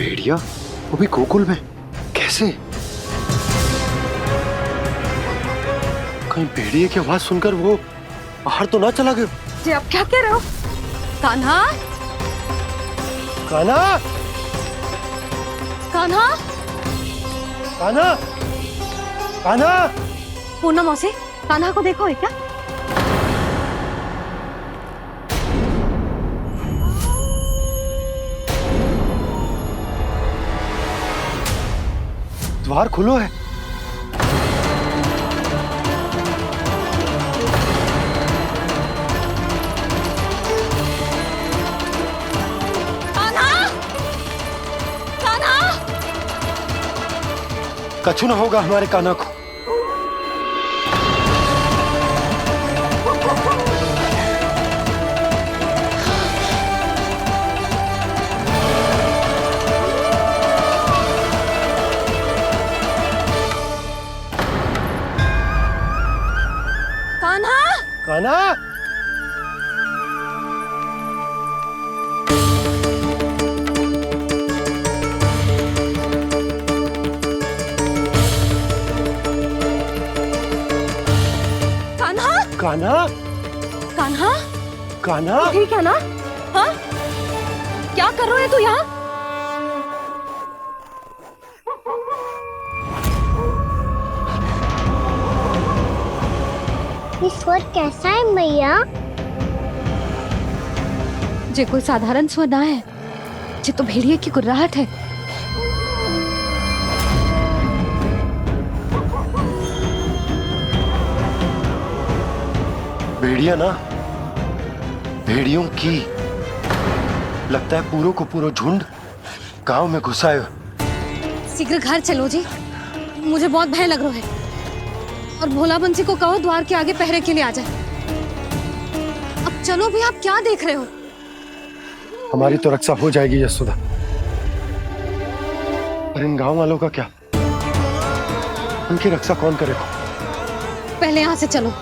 भेड़िया वो भी गोकुल में कैसे? कहीं भेड़िए की आवाज सुनकर वो बाहर तो ना चला गया? जी आप क्या कह रहे हो? कान्हा, कान्हा, कान्हा, कान्हा, कान्हा। पूनम मौसी, कान्हा को देखो है क्या? द्वार खुलो है। कान्हा, कान्हा, कछु ना होगा हमारे कान्हा को। कान्हा, कान्हा, कान्हा, कान्हा, कान्हा, कान्हा। ठीक है ना? हाँ, क्या कर रहे हो तू यहाँ? ये स्वर कैसा है मैया? जे कोई साधारण स्वर ना है, जे तो भेड़िए की गुर्राहट है। भेड़िया ना, भेड़ियों की लगता है पूरों को पूरा झुंड गांव में घुसा है। शीघ्र घर चलो जी, मुझे बहुत भय लग रहा है। और भोला बंसी को कहो द्वार के आगे पहरे के लिए आ जाए। अब चलो भी, आप क्या देख रहे हो? हमारी तो रक्षा हो जाएगी यशोदा, पर इन गांव वालों का क्या? उनकी रक्षा कौन करेगा? पहले यहाँ से चलो।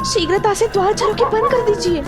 शीघ्रता से द्वार चारों के बंद कर दीजिए।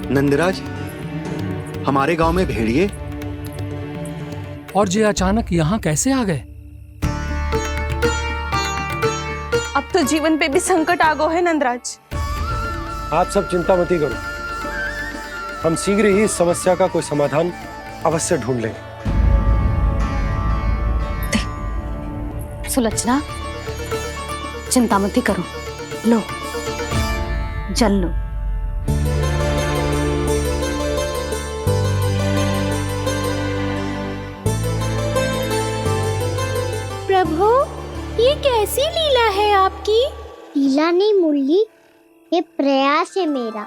नंदराज, हमारे गांव में भेड़िए और ये अचानक यहाँ कैसे आ गए? अब तो जीवन पे भी संकट आ गो है नंदराज। आप सब चिंता मत करो, हम शीघ्र ही इस समस्या का कोई समाधान अवश्य ढूंढ लेंगे। सुलक्षणा, चिंता मत करो, लो जल लो। प्रभु, ये कैसी लीला है आपकी? लीला नहीं मुरली, ये प्रयास है मेरा,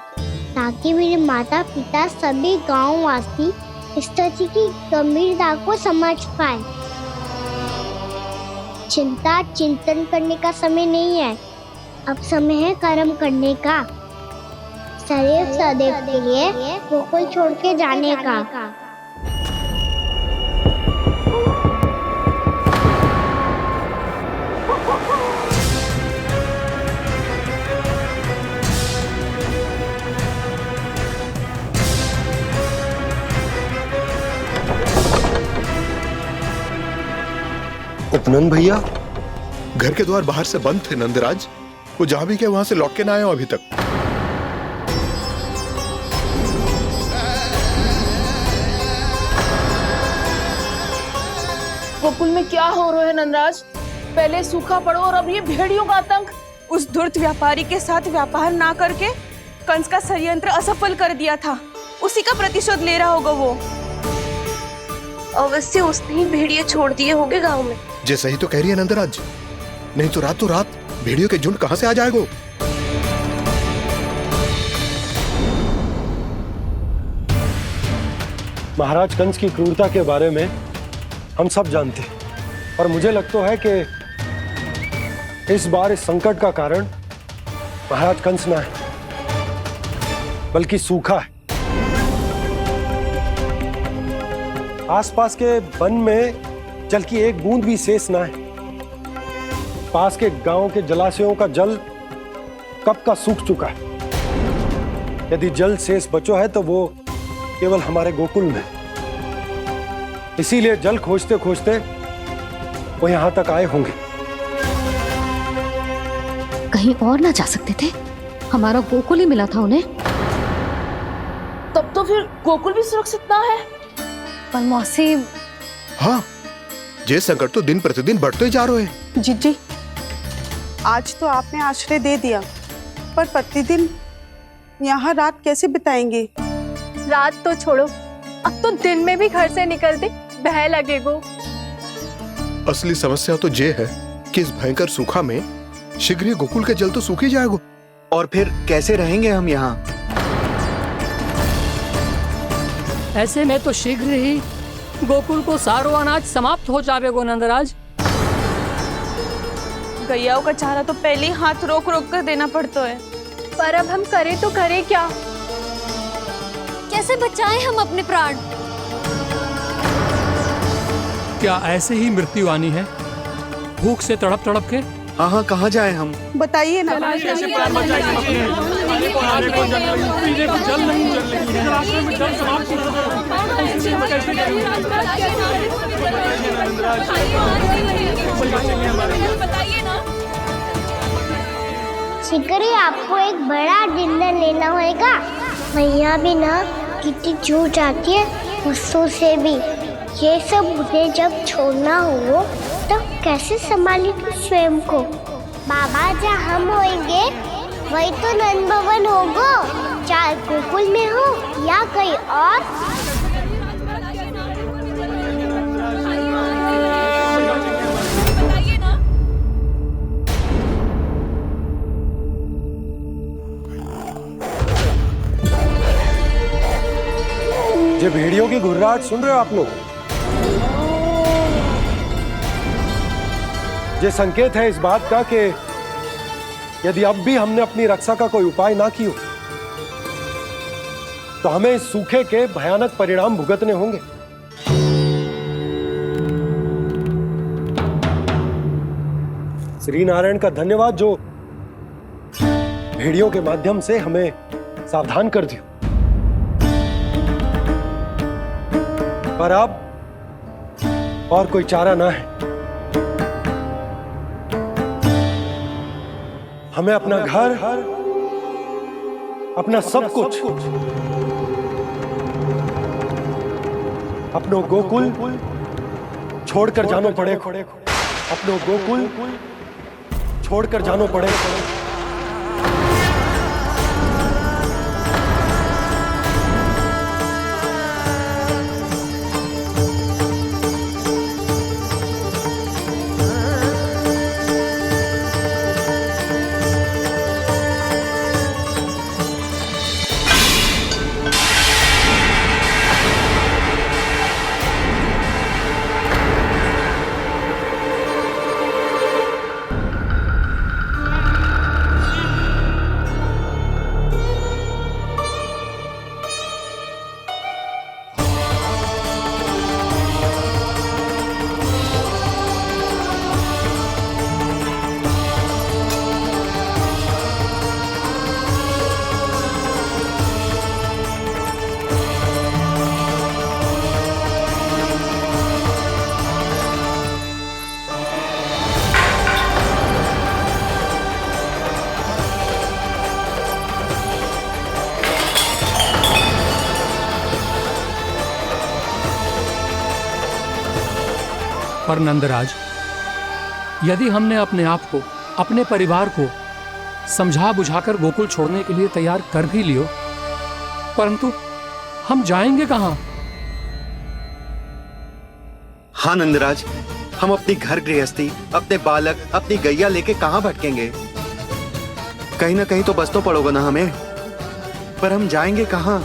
ताकि मेरे माता पिता सभी गांव वासी स्थिति की गंभीरता को समझ पाए। चिंता चिंतन करने का समय नहीं है, अब समय है कर्म करने का, सदैव सदैव के लिए गोकुल छोड़ के जाने का। सतनंद भैया, घर के द्वार बाहर से बंद थे नंदराज। वो जहां भी गए वहां से लौट के ना आए हो अभी तक। गोकुल में क्या हो रहा है नंदराज? पहले सूखा पड़ो और अब ये भेड़ियों का आतंक। उस धूर्त व्यापारी के साथ व्यापार ना करके कंस का षड्यंत्र असफल कर दिया था, उसी का प्रतिशोध ले रहा होगा वो। अवश्य उसने ही भेड़िए छोड़ दिए होंगे गांव में। जैसा ही तो कह रही है नंदराज, नहीं तो रात भेड़ियों के झुंड कहां से आ जाएगा? महाराज कंस की क्रूरता के बारे में हम सब जानते हैं, और मुझे लगता है कि इस बार इस संकट का कारण महाराज कंस ना है, बल्कि सूखा है। आसपास के वन में जल की एक बूंद भी शेष ना है। पास के गांव के जलाशयों का जल कब का सूख चुका है। यदि जल शेष बचो है तो वो केवल हमारे गोकुल में। इसीलिए जल खोजते खोजते वो यहां तक आए होंगे। कहीं और ना जा सकते थे? हमारा गोकुल ही मिला था उन्हें। तब तो फिर गोकुल भी सुरक्षित ना है। पर मौसी, हाँ, ये संकट तो दिन प्रतिदिन बढ़ते जा रहे हैं। जीजी, आज तो आपने आश्रय दे दिया, पर प्रतिदिन यहाँ रात कैसे बिताएंगे? रात तो छोड़ो, अब तो दिन में भी घर से निकलते भय लगेगो। असली समस्या तो ये है कि इस भयंकर सूखा में शीघ्र ही गोकुल के जल तो सूख ही जाएगा। और फिर कैसे रहेंगे हम यहाँ? ऐसे में तो शीघ्र ही गोकुल को सारो अनाज समाप्त हो जाएगो नंदराज। गैयाओं का चारा तो पहले ही हाथ रोक रोक कर देना पड़ता है। पर अब हम करें तो करें क्या? कैसे बचाएं हम अपने प्राण? क्या ऐसे ही मृत्यु आनी है, भूख से तड़प तड़प के? हाँ, कहाँ जाए हम? बताइए ना। शीघ्र ही आपको एक बड़ा डिनर लेना होगा। भैया भी ना कितनी जूझ जाती है गुस्सों से भी। ये सब मुझे जब छोड़ना हो तो कैसे संभालेंगे स्वयं को? बाबा जहाँ हम होंगे वही तो नंद भवन होगा, चाहे गोकुल में हो या कहीं और। ये भेड़ियों की घुर्राहट सुन रहे हो आप लोग? ये संकेत है इस बात का कि यदि अब भी हमने अपनी रक्षा का कोई उपाय ना किया तो हमें इस सूखे के भयानक परिणाम भुगतने होंगे। श्री नारायण का धन्यवाद जो भेड़ियों के माध्यम से हमें सावधान कर दिया। पर अब और कोई चारा ना है। हमें अपना घर, अपना सब कुछ, अपनो गोकुल छोड़कर जानो पड़े। अपनो गोकुल छोड़कर जानो पड़े। पर नंदराज, यदि हमने अपने आप को, अपने परिवार को समझा बुझाकर गोकुल छोड़ने के लिए तैयार कर भी लियो, परंतु हम जाएंगे कहां? हाँ नंदराज, हम अपनी घर गृहस्थी, अपने बालक, अपनी गैया लेके कहाँ भटकेंगे? कहीं ना कहीं तो बस तो पड़ोगे ना हमें, पर हम जाएंगे कहाँ?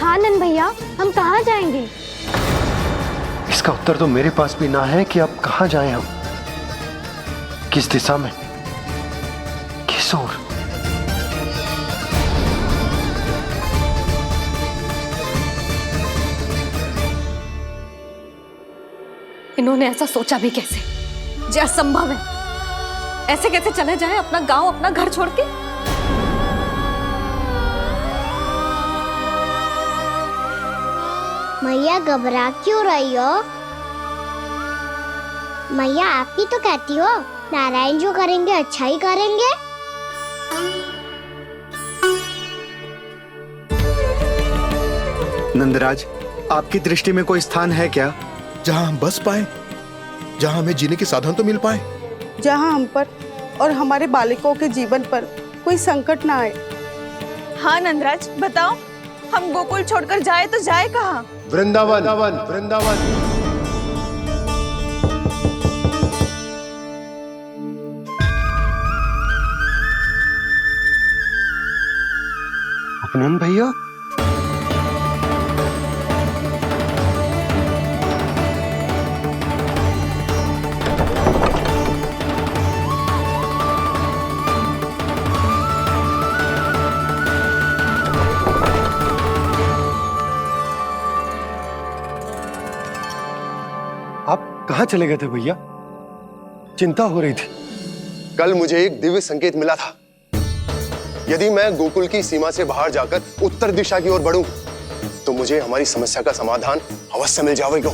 हाँ नंद भैया, हम कहाँ जाएंगे? इसका उत्तर तो मेरे पास भी ना है कि अब कहाँ जाएं हम, किस दिशा में, किस ओर। इन्होंने ऐसा सोचा भी कैसे? जो असंभव है। ऐसे कैसे चले जाएं अपना गांव, अपना घर छोड़ के? मैया घबरा क्यों रही हो? मैया आप ही तो कहती हो नारायण जो करेंगे अच्छा ही करेंगे। नंदराज, आपकी दृष्टि में कोई स्थान है क्या जहां हम बस पाए, जहां हमें जीने के साधन तो मिल पाए, जहाँ हम पर और हमारे बालकों के जीवन पर कोई संकट ना आए। हाँ नंदराज, बताओ, हम गोकुल छोड़कर जाए तो जाए कहाँ? वृंदावन, वृंदावन। उपनंद भैया, आप कहाँ चले गए थे भैया? चिंता हो रही थी। कल मुझे एक दिव्य संकेत मिला था। यदि मैं गोकुल की सीमा से बाहर जाकर उत्तर दिशा की ओर बढ़ूं, तो मुझे हमारी समस्या का समाधान अवश्य मिल जाएगा।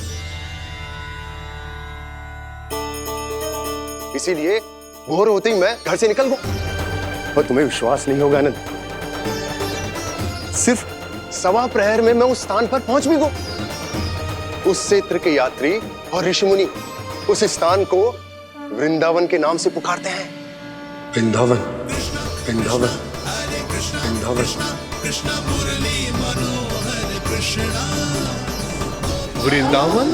इसीलिए भोर होते ही मैं घर से निकल गया। और तुम्हें विश्वास नहीं होगा आनंद, सिर्फ सवा प्रहर में मैं उस स्थान पर पहुंच भी गया। उस क्षेत्र के यात्री और ऋषि मुनि उस स्थान को वृंदावन के नाम से पुकारते हैं। वृंदावन, वृंदावन, वृंदावन। वृंदावन।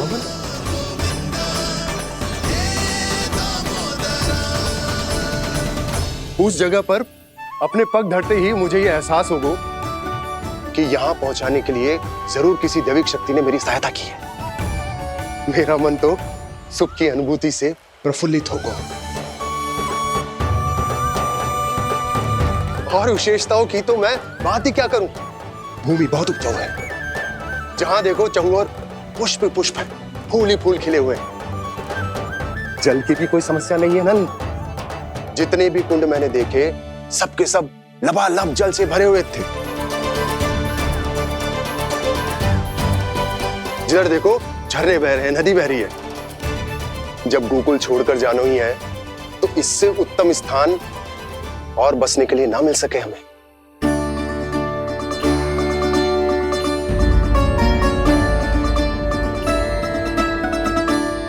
उस जगह पर अपने पग धरते ही मुझे यह एहसास होगा कि यहां पहुंचाने के लिए जरूर किसी दैविक शक्ति ने मेरी सहायता की है। मेरा मन तो सुख की अनुभूति से प्रफुल्लित होगा। और विशेषताओं की तो मैं बात ही क्या करूं। भूमि बहुत उपजाऊ है, जहां देखो चहुओर पुष्प पुष्प, फूल ही फूल खिले हुए। जल की भी कोई समस्या नहीं है नंद। जितने भी कुंड मैंने देखे, सबके सब लबालब जल से भरे हुए थे। जिधर देखो झरने बह रहे हैं, नदी बह रही है। जब गोकुल छोड़कर जाना ही है, तो इससे उत्तम स्थान और बसने के लिए ना मिल सके हमें।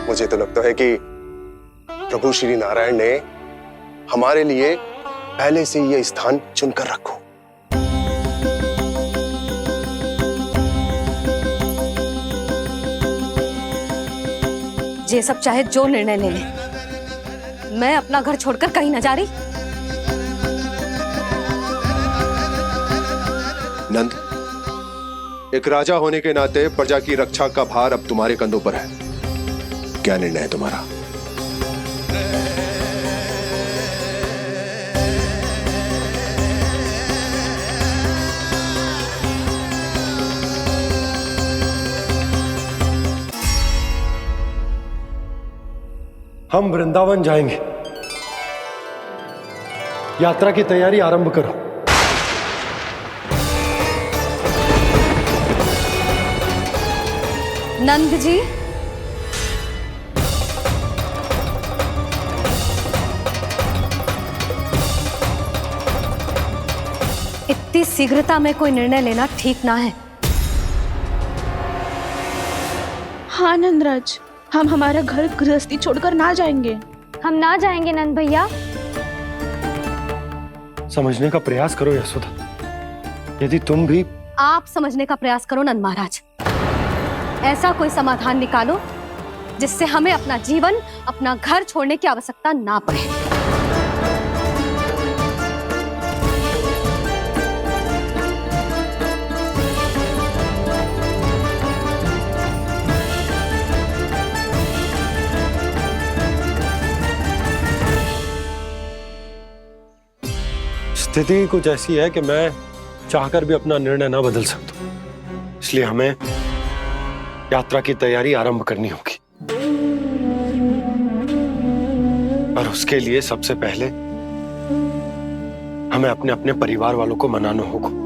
मुझे तो लगता है कि प्रभु श्री नारायण ने हमारे लिए पहले से यह स्थान चुनकर रखो। ये सब चाहे जो निर्णय ले ले, मैं अपना घर छोड़कर कहीं न जा रही। नंद, एक राजा होने के नाते प्रजा की रक्षा का भार अब तुम्हारे कंधों पर है। क्या निर्णय है तुम्हारा? हम वृंदावन जाएंगे। यात्रा की तैयारी आरंभ करो। नंद जी, इतनी शीघ्रता में कोई निर्णय लेना ठीक ना है। हाँ नंदराज, हम हमारा घर गृहस्थी छोड़कर ना जाएंगे। हम ना जाएंगे नंद भैया। समझने का प्रयास करो यशोदा। यदि तुम भी आप समझने का प्रयास करो नंद महाराज। ऐसा कोई समाधान निकालो जिससे हमें अपना जीवन, अपना घर छोड़ने की आवश्यकता ना पड़े। स्थिति कुछ ऐसी है कि मैं चाहकर भी अपना निर्णय ना बदल सकता, इसलिए हमें यात्रा की तैयारी आरंभ करनी होगी। और उसके लिए सबसे पहले हमें अपने अपने परिवार वालों को मनाना होगा।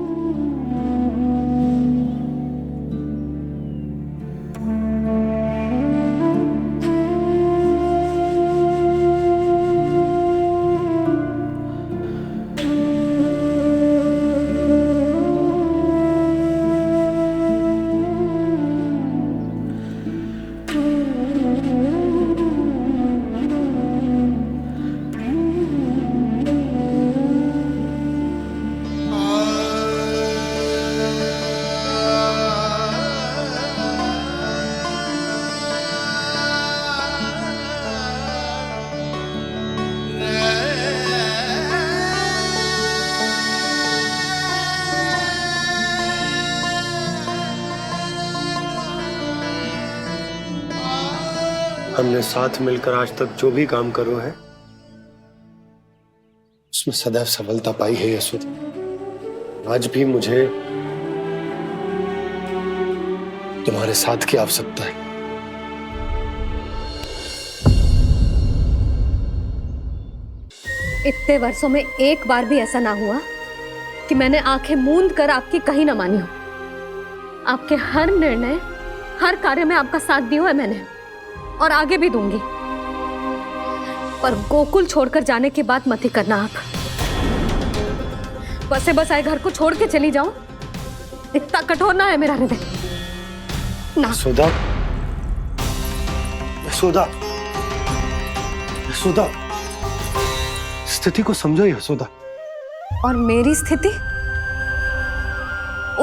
हमने साथ मिलकर आज तक जो भी काम करो है उसमें सदैव सफलता पाई है यशोदा। आज भी मुझे तुम्हारे साथ की आवश्यकता है। इतने वर्षों में एक बार भी ऐसा ना हुआ कि मैंने आंखें मूंद कर आपकी कहीं ना मानी हो। आपके हर निर्णय, हर कार्य में आपका साथ दिया है मैंने, और आगे भी दूंगी। पर गोकुल छोड़कर जाने की बात मत ही करना आप। बसे बसाए घर को छोड़ के चली जाऊं, इतना कठोर ना है मेरा हृदय ना। यशोदा, यशोदा, यशोदा, स्थिति को समझो यशोदा। और मेरी स्थिति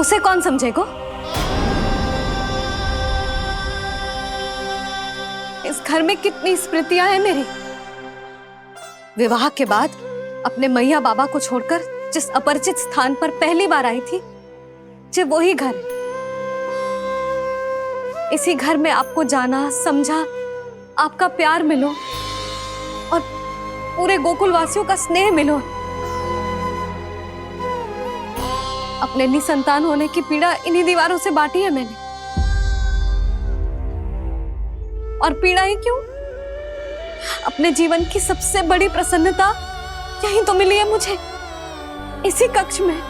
उसे कौन समझेगा? इस घर में कितनी स्मृतियां हैं मेरी। विवाह के बाद अपने मैया बाबा को छोड़कर जिस अपरिचित स्थान पर पहली बार आई थी, जो वही घर है। इसी घर में आपको जाना, समझा, आपका प्यार मिलो और पूरे गोकुल वासियों का स्नेह मिलो। अपने निसंतान होने की पीड़ा इन्हीं दीवारों से बांटी है मैंने। और पीड़ा ही क्यों? अपने जीवन की सबसे बड़ी प्रसन्नता यहीं तो मिली है मुझे, इसी कक्ष में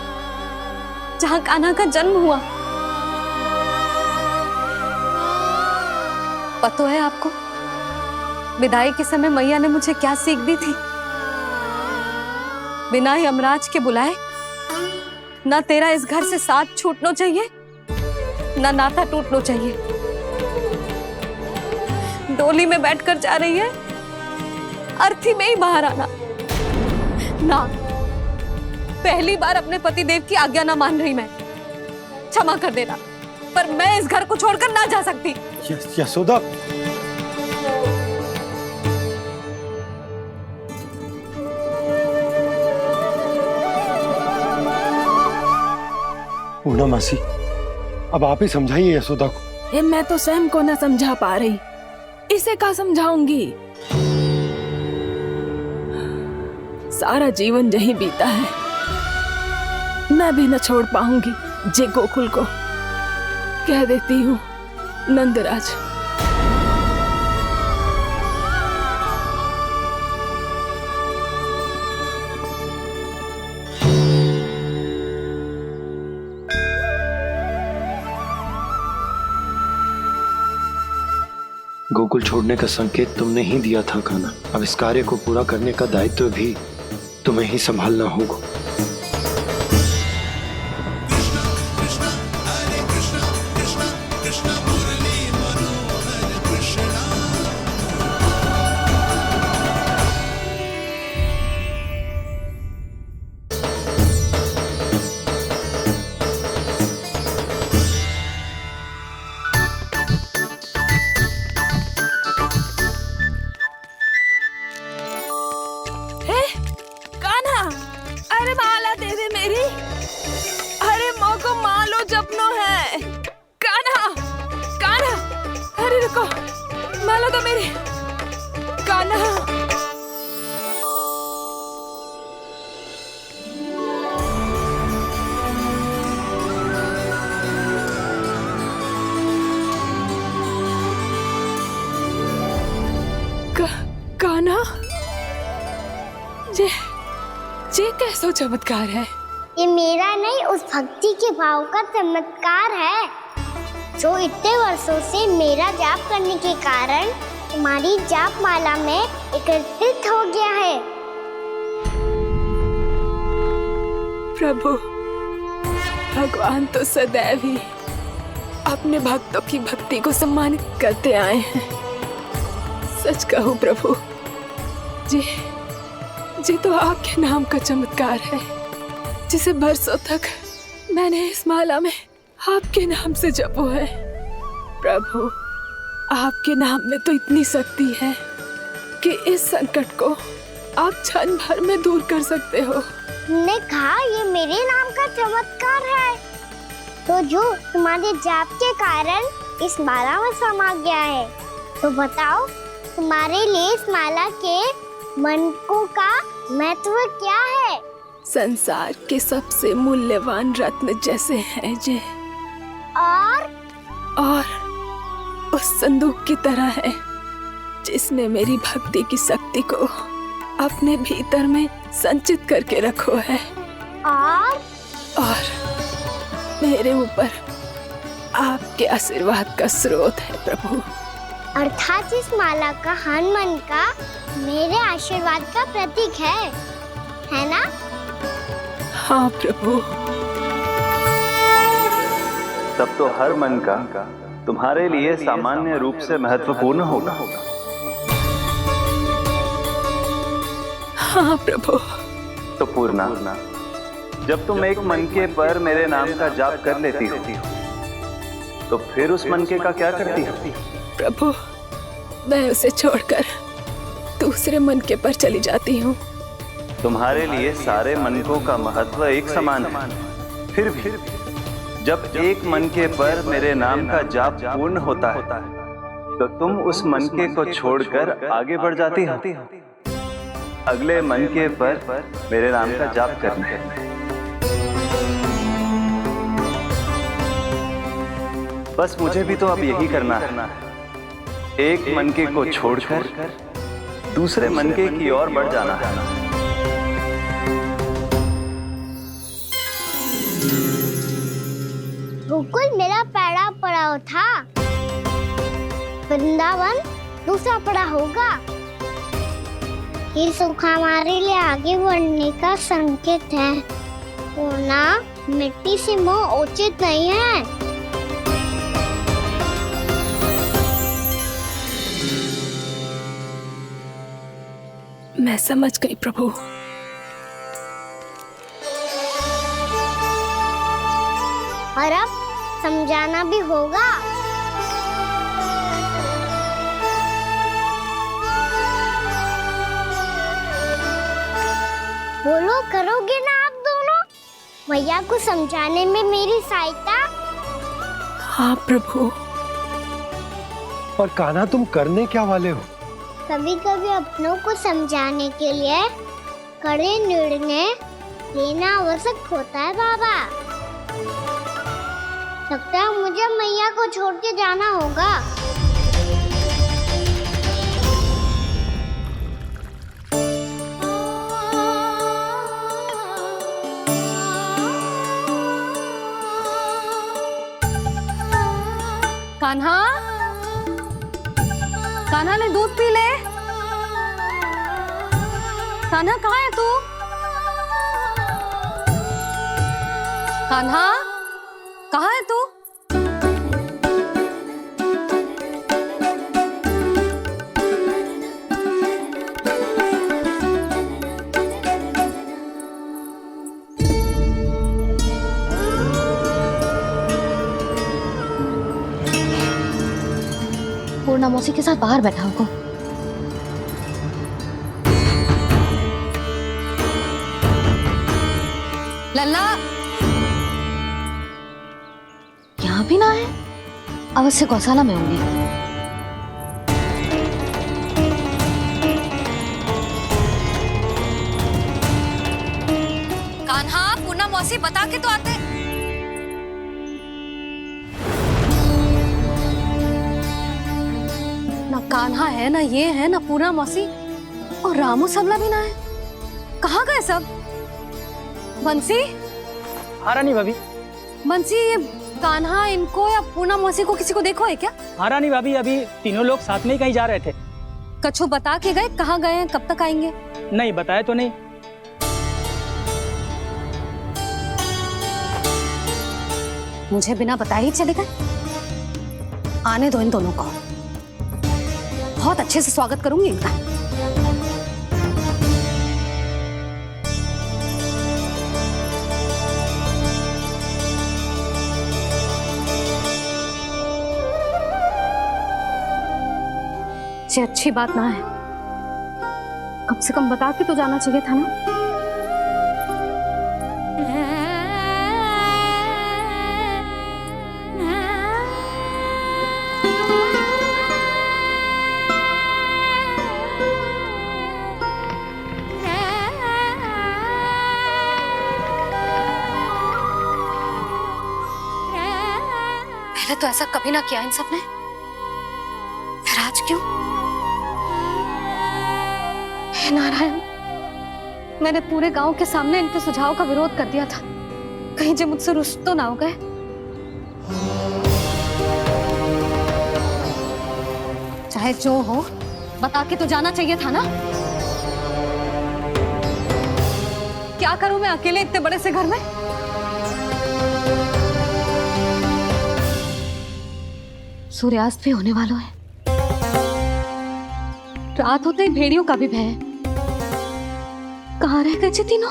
जहां कान्हा का जन्म हुआ। पता है आपको विदाई के समय मैया ने मुझे क्या सीख दी थी? बिना यमराज के बुलाए ना तेरा इस घर से साथ छूटना चाहिए, ना नाता टूटना चाहिए। डोली में बैठकर जा रही है, अर्थी में ही बाहर आना ना। पहली बार अपने पति देव की आज्ञा ना मान रही मैं, क्षमा कर देना, पर मैं इस घर को छोड़कर ना जा सकती। यशोदा, पूर्णा मासी, अब आप ही समझाइए यशोदा को। ये मैं तो स्वयं को न समझा पा रही, इसे क्या समझाऊंगी? सारा जीवन यहीं बीता है, मैं भी न छोड़ पाऊंगी। जे गोकुल को कह देती हूँ नंदराज। गोकुल छोड़ने का संकेत तुमने ही दिया था कान्हा। अब इस कार्य को पूरा करने का दायित्व भी तुम्हें ही संभालना होगा। कृष्ण कृष्ण कृष्ण मुरली मनोहर कृष्ण को माला दो मेरी। कान्हा कान्हा जे कैसो चमत्कार है? ये मेरा नहीं, उस भक्ति के भाव का चमत्कार है जो इतने वर्षों से मेरा जाप करने के कारण तुम्हारी जाप माला में एकत्रित हो गया है। प्रभु, भगवान तो सदैव ही अपने भक्तों की भक्ति को सम्मानित करते आए हैं। सच कहूं प्रभु, जी तो आपके नाम का चमत्कार है, जिसे बरसों तक मैंने इस माला में आपके नाम से जपो है। प्रभु, आपके नाम में तो इतनी शक्ति है कि इस संकट को आप क्षण भर में दूर कर सकते हो। तुमने कहा ये मेरे नाम का चमत्कार है, तो जो तुम्हारे जाप के कारण इस माला में समा गया है, तो बताओ तुम्हारे लिए इस माला के मनकों का महत्व क्या है? संसार के सबसे मूल्यवान रत्न जैसे हैं जे, और उस संदूक की तरह है जिसमें मेरी भक्ति की शक्ति को अपने भीतर में संचित करके रखो है। और मेरे ऊपर आपके आशीर्वाद का स्रोत है प्रभु। अर्थात इस माला का हनुमान का मेरे आशीर्वाद का प्रतीक है ना? हाँ प्रभु। तब तो हर मन का तुम्हारे लिए सामान्य रूप से महत्वपूर्ण होगा। हाँ प्रभु। तो पूर्णा, जब तुम एक मनके पर मेरे नाम का जाप कर लेती हो, तो फिर उस मनके का क्या करती हो? प्रभु, मैं उसे छोड़कर दूसरे मनके पर चली जाती हूँ। तुम्हारे लिए सारे मनकों का महत्व एक समान है। फिर भी जब एक मनके पर मेरे नाम का जाप पूर्ण होता है, तो तुम उस मनके को छोड़कर आगे बढ़ जाती हो अगले मनके पर मेरे नाम का जाप करने। बस मुझे भी तो अब यही करना है, एक मनके को छोड़कर दूसरे मनके की ओर बढ़ जाना है। गोकुल मेरा पहला पड़ाव था, वृंदावन दूसरा पड़ा होगा। ये सुख हमारे लिए आगे बढ़ने का संकेत है, वरना मिट्टी से मोह उचित नहीं है। मैं समझ गई प्रभु। और अब समझाना भी होगा। बोलो, करोगे ना आप दोनों? भैया को समझाने में मेरी सहायता? हाँ प्रभु। पर कान्हा, तुम करने क्या वाले हो? कभी कभी अपनों को समझाने के लिए कड़े निर्णय लेना आवश्यक होता है बाबा। लगता है मुझे मैया को छोड़ के जाना होगा। कान्हा, कान्हा ने दूध पी ले। कान्हा कहाँ है तू? कान्हा कहाँ है तू? पूर्णा मौसी के साथ बाहर बैठा होगा। लल्ला यहाँ भी ना है, अवश्य गौशाला में होंगे। मौसी बता के तो आते। ना कान्हा है, ना ये है, ना पूर्णा मौसी, और रामू सबला भी ना है। कहाँ गए सब? बंसी? हाँ रानी भाभी। बंसी, ये कान्हा इनको या पूर्णा मौसी को किसी को देखो है क्या? हाँ रानी भाभी, अभी तीनों लोग साथ में ही कहीं जा रहे थे। कछु बता के गए कहाँ गए हैं, कब तक आएंगे? नहीं बताया तो नहीं। मुझे बिना बताए ही चले गए? आने दो इन दोनों को, बहुत अच्छे से स्वागत करूंगी इनका। ये अच्छी बात ना है, कम से कम बता के तो जाना चाहिए था ना। पहले तो ऐसा कभी ना किया इन सब ने, फिर आज क्यों? हे नारायण, मैंने पूरे गांव के सामने इनके सुझाव का विरोध कर दिया था, कहीं जे मुझसे रुष्ट तो ना हो गए। चाहे जो हो, बता के तो जाना चाहिए था ना। क्या करूं मैं अकेले इतने बड़े से घर में? सूर्यास्त भी होने वाला है, रात होते ही भेड़ियों का भी भय है। कहाँ रह गए तीनों?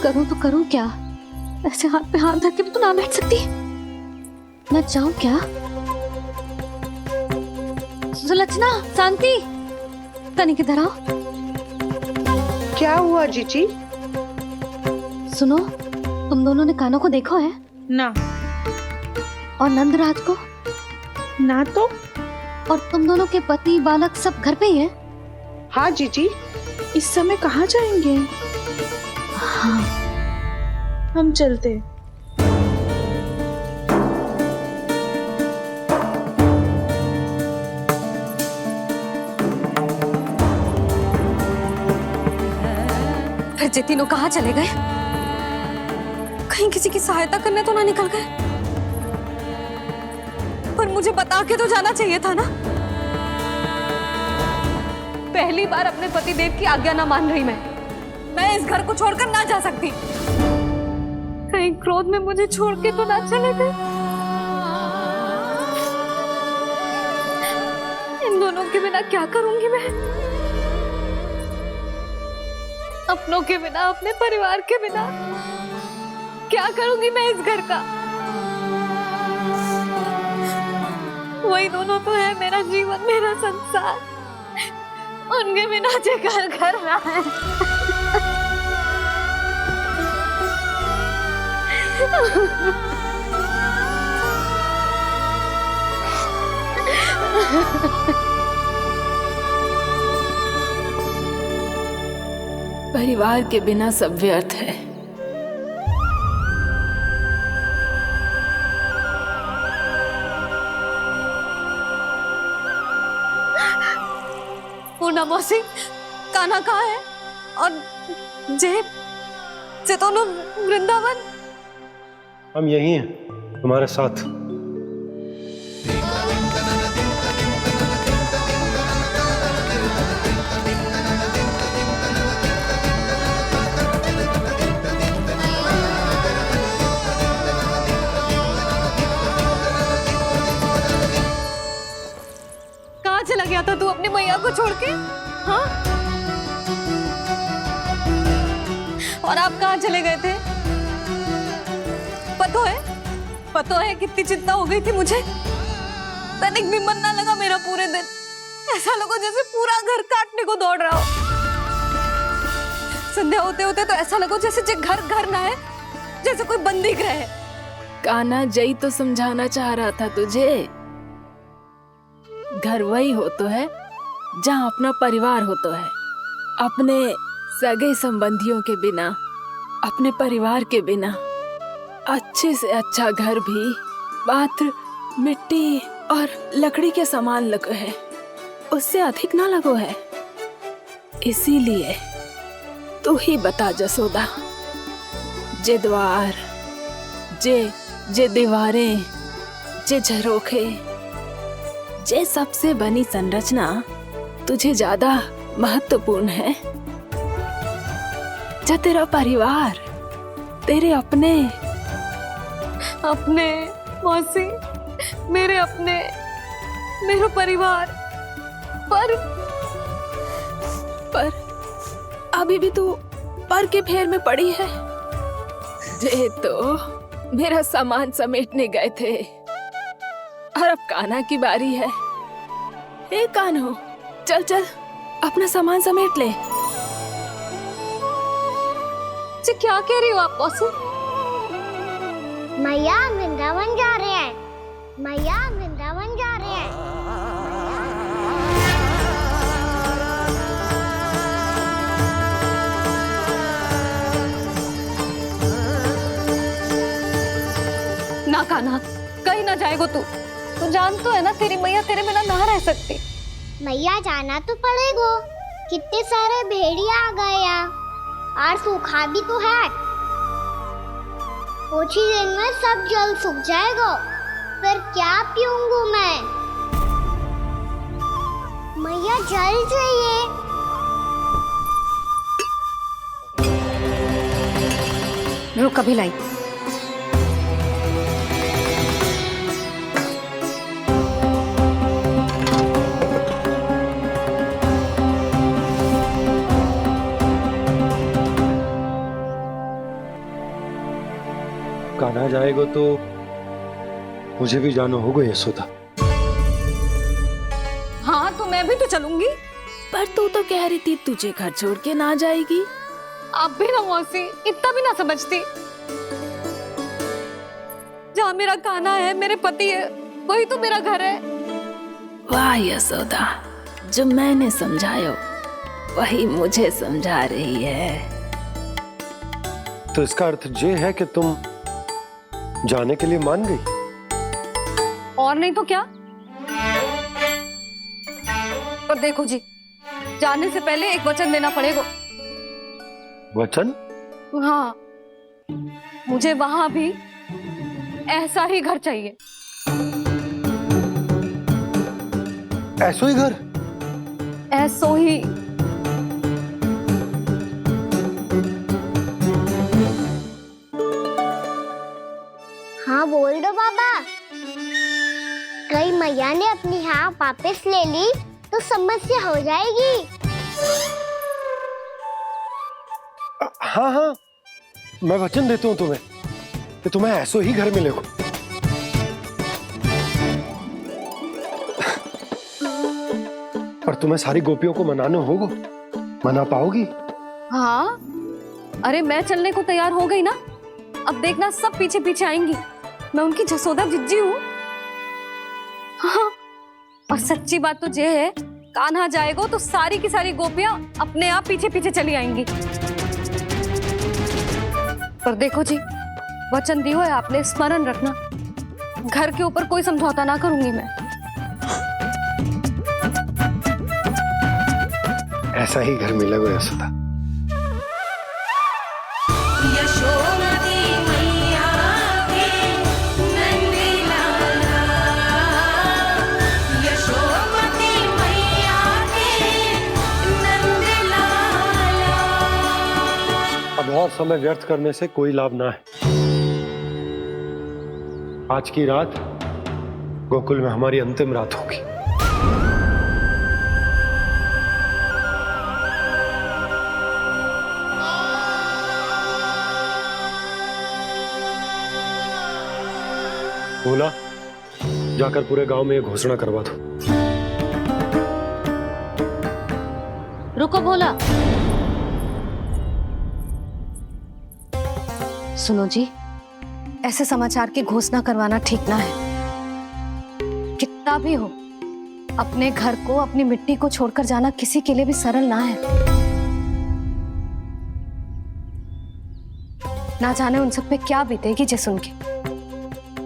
करूं तो करूं क्या? ऐसे हाथ पे हाथ धर के भी तो ना बैठ सकती। मैं जाऊं क्या? सुलक्षणा, शांति, तनिक इधर आओ। क्या हुआ जीजी? सुनो, तुम दोनों ने कान्हा को देखा है? ना। और नंदराज को? ना तो। और तुम दोनों के पति बालक सब घर पे ही है? हाँ जीजी, इस समय कहाँ जाएंगे? हाँ। हम चलते। फिर जे तीनों कहाँ चले गए? कहीं किसी की सहायता करने तो ना निकल गए? पर मुझे बता के तो जाना चाहिए था ना। पहली बार अपने पतिदेव की आज्ञा ना मान रही मैं इस घर को छोड़कर ना जा सकती। कहीं क्रोध में मुझे छोड़ के तो ना चले गए। इन दोनों के बिना क्या करूंगी मैं? अपनों के बिना, अपने परिवार के बिना क्या करूंगी मैं इस घर का? वही दोनों तो है मेरा जीवन, मेरा संसार। उनके बिना जे घर घर रहा है। परिवार के बिना सब व्यर्थ है। पूर्णा मौसी, कान्हा कहाँ है? और जे दोनों वृंदावन? हम यही हैं, तुम्हारे साथ। कहाँ चला गया था तू अपनी मैया को छोड़ के? हाँ? और आप कहाँ चले गए थे? पता है कितनी चिंता हो गई थी मुझे। तनिक भी मन ना लगा मेरा पूरे दिन। ऐसा लगा जैसे पूरा घर काटने को दौड़ रहा हो। संध्या होते होते तो ऐसा लगा जैसे घर घर ना है, जैसे कोई बंदी गृह है। कान्हा जई तो समझाना चाह रहा था तुझे। घर वही हो तो है जहाँ अपना परिवार हो तो है। अपने सगे संबंधियों के बिना अपने परिवार के बिना अच्छे से अच्छा घर भी मात्र मिट्टी और लकड़ी के सामान लगो है, उससे अधिक ना लगो है। इसीलिए तू ही बता जसोदा, जे द्वार, जे दीवारें, जे झरोखे, जे सबसे बनी संरचना तुझे ज्यादा महत्वपूर्ण है? जो तेरा परिवार, तेरे अपने मौसी, मेरे अपने, मेरा परिवार, पर अभी भी तू पर के फेर में पड़ी है। जे तो मेरा सामान समेटने गए थे और अब कान्हा की बारी है। हे कान्हो, चल चल अपना सामान समेट ले। जी क्या कह रही हो आप मौसी? मैया वृंदावन जा रहे हैं, मैया वृंदावन जा रहे हैं। ना कान्हा, कहीं ना जाएगो तू जान तो है ना तेरी मैया तेरे बिना ना रह सकती। मैया जाना तो पड़ेगा, कितने सारे भेड़िया आ गए यहाँ और सूखा भी तो है। कुछ ही दिन में सब जल सूख जाएगा, फिर क्या पीऊंगी मैं? मैया जल चाहिए। रुक अभी लाई। कान्हा जाएगा तो मुझे भी जाना होगा यशोदा। हाँ तो मैं भी तो चलूंगी। पर तू तो कह रही थी तुझे घर छोड़ के ना जाएगी। आप भी ना मौसी, इतना भी ना समझती। जहाँ मेरा कान्हा है, मेरे पति है, वही तो मेरा घर है। वाह यशोदा, जो मैंने समझाया वही मुझे समझा रही है। तो इसका अर्थ ये है कि तुम जाने के लिए मान गई? और नहीं तो क्या। पर देखो जी, जाने से पहले एक वचन देना पड़ेगा। वचन? हाँ, मुझे वहां भी ऐसा ही घर चाहिए। ऐसो ही घर? ऐसो ही। हाँ बोल दो बाबा। कहीं मैया ने अपनी हाँ वापस ले ली तो समस्या हो जाएगी। हाँ हाँ, मैं वचन देता हूँ तुम्हें कि तुम्हें ऐसो ही घर मिलेगा। पर तुम्हें सारी गोपियों को मनाना होगा। मना पाओगी? हाँ, अरे मैं चलने को तैयार हो गई ना। अब देखना सब पीछे पीछे आएंगी। मैं उनकी जसोदा जिज्जी हूँ। हाँ, और सच्ची बात तो ये है, कान्हा जाएगा तो सारी की सारी गोपियां अपने आप पीछे पीछे चली आएंगी। पर देखो जी, वचन दियो है आपने, स्मरण रखना। घर के ऊपर कोई समझौता ना करूंगी मैं। ऐसा ही घर मिलेगा यशोदा। अब और समय व्यर्थ करने से कोई लाभ ना है। आज की रात गोकुल में हमारी अंतिम रात होगी। बोला, जाकर पूरे गांव में ये घोषणा करवा दो। रुको भोला। सुनो जी, ऐसे समाचार की घोषणा करवाना ठीक ना है। कितना भी हो, अपने घर को, अपनी मिट्टी को छोड़कर जाना किसी के लिए भी सरल ना है। ना जाने उन सब पे क्या बीतेगी जे सुन के।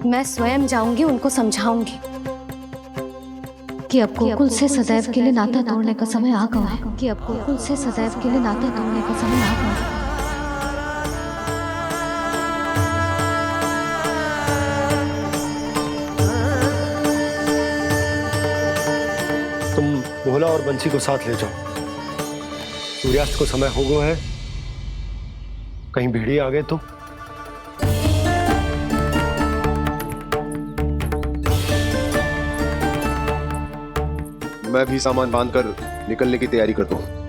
मैं स्वयं जाऊंगी, उनको समझाऊंगी कि अब गोकुल से सदैव के लिए नाता तोड़ने का समय आ गया है, कि अब गोकुल से सदैव के लिए नाता तोड़ने का समय आ गया है। तुम भोला और बंसी को साथ ले जाओ। सूर्यास्त को समय हो गया है, कहीं भेड़िए आ गए तो। मैं भी सामान बांधकर निकलने की तैयारी करता हूँ।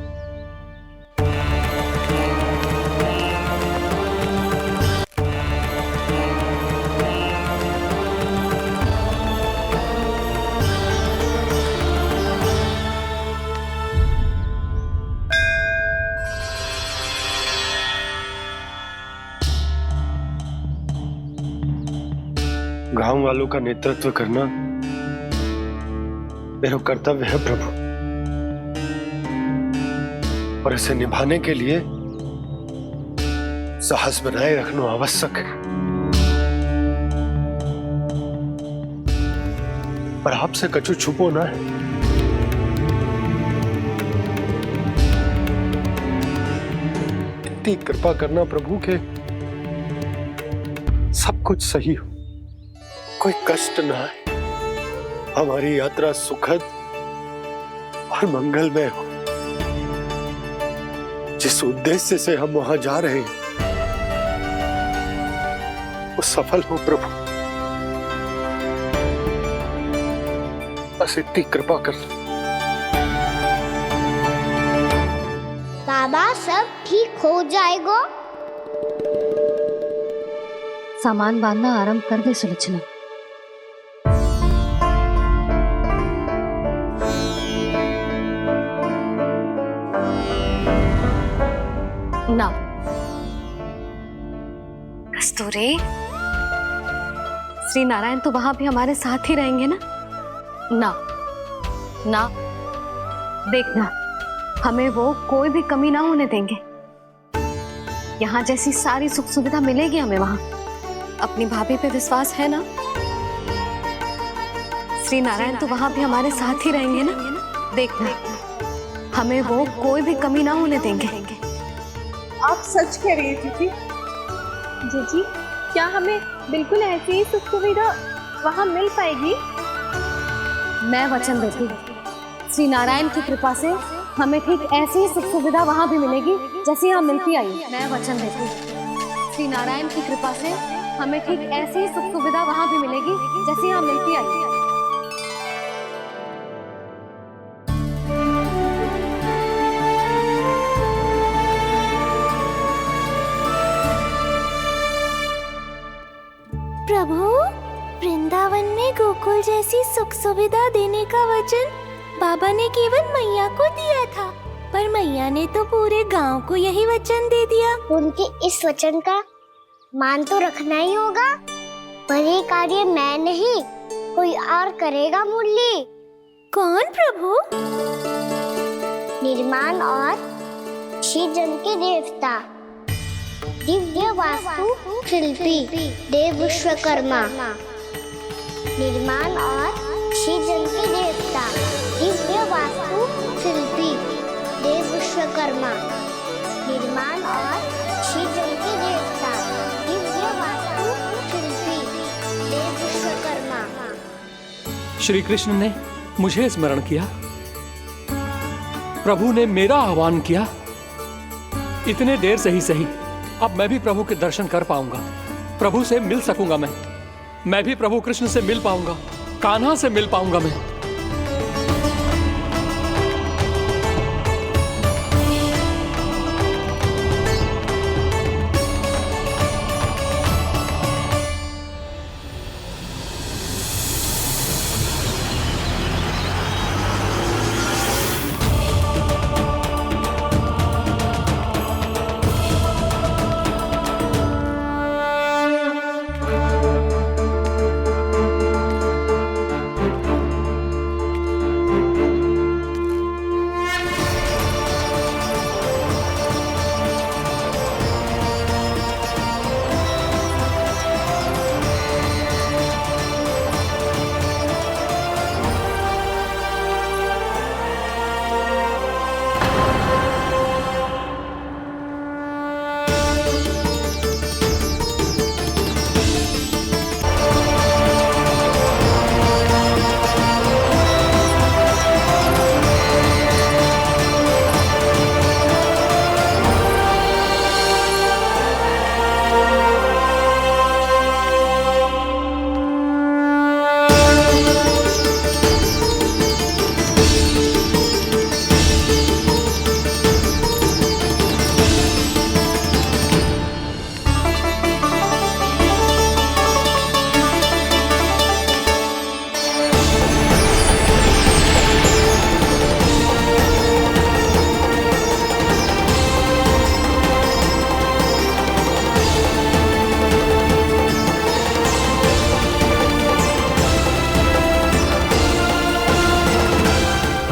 गांव वालों का नेतृत्व करना मेरा कर्तव्य है प्रभु, और इसे निभाने के लिए साहस बनाए रखना आवश्यक है। पर आपसे कछु छुपो ना है। इतनी कृपा करना प्रभु के सब कुछ सही हो, कोई कष्ट ना है, हमारी यात्रा सुखद और मंगलमय हो। जिस उद्देश्य से हम वहां जा रहे हैं वो सफल हो प्रभु, बस इतनी कृपा कर लो। बाबा सब ठीक हो जाएगा। सामान बांधना आरंभ कर दे सुलोचना। ना कस्तूरी, श्री नारायण तो वहां भी हमारे साथ ही रहेंगे ना? ना ना, देखना हमें वो कोई भी कमी ना होने देंगे। यहाँ जैसी सारी सुख सुविधा मिलेगी हमें वहां। अपनी भाभी पे विश्वास है ना? श्री नारायण तो वहां भी हमारे साथ ही रहेंगे ना? देखना हमें वो कोई भी कमी ना होने देंगे। आप सच कह रही थी जीजी, क्या हमें बिल्कुल ऐसी ही सुख सुविधा वहाँ मिल पाएगी? मैं वचन देती हूँ, श्री नारायण की कृपा से हमें ठीक ऐसी ही सुख सुविधा वहाँ भी मिलेगी जैसी यहाँ मिलती आई। मैं वचन देती हूँ, श्री नारायण की कृपा से हमें ठीक ऐसी ही सुख सुविधा वहाँ भी मिलेगी जैसी यहाँ मिलती आई। प्रभु, वृंदावन में गोकुल जैसी सुख सुविधा देने का वचन बाबा ने केवल मैया को दिया था, पर मैया ने तो पूरे गांव को यही वचन दे दिया। उनके इस वचन का मान तो रखना ही होगा, पर ये कार्य मैं नहीं कोई और करेगा मुरली। कौन प्रभु? निर्माण और श्रीजन के देवता, दिव्य वास्तु शिल्पी देव विश्वकर्मा। निर्माण और श्रीजन के देवता, दिव्य वास्तु शिल्पी देव विश्वकर्मा। निर्माण और श्रीजन के देवता, दिव्य वास्तु शिल्पी देव विश्वकर्मा। श्री कृष्ण ने मुझे स्मरण किया, प्रभु ने मेरा आह्वान किया। इतने देर से ही सही, अब मैं भी प्रभु के दर्शन कर पाऊंगा, प्रभु से मिल सकूंगा। मैं भी प्रभु कृष्ण से मिल पाऊंगा, कान्हा से मिल पाऊंगा मैं।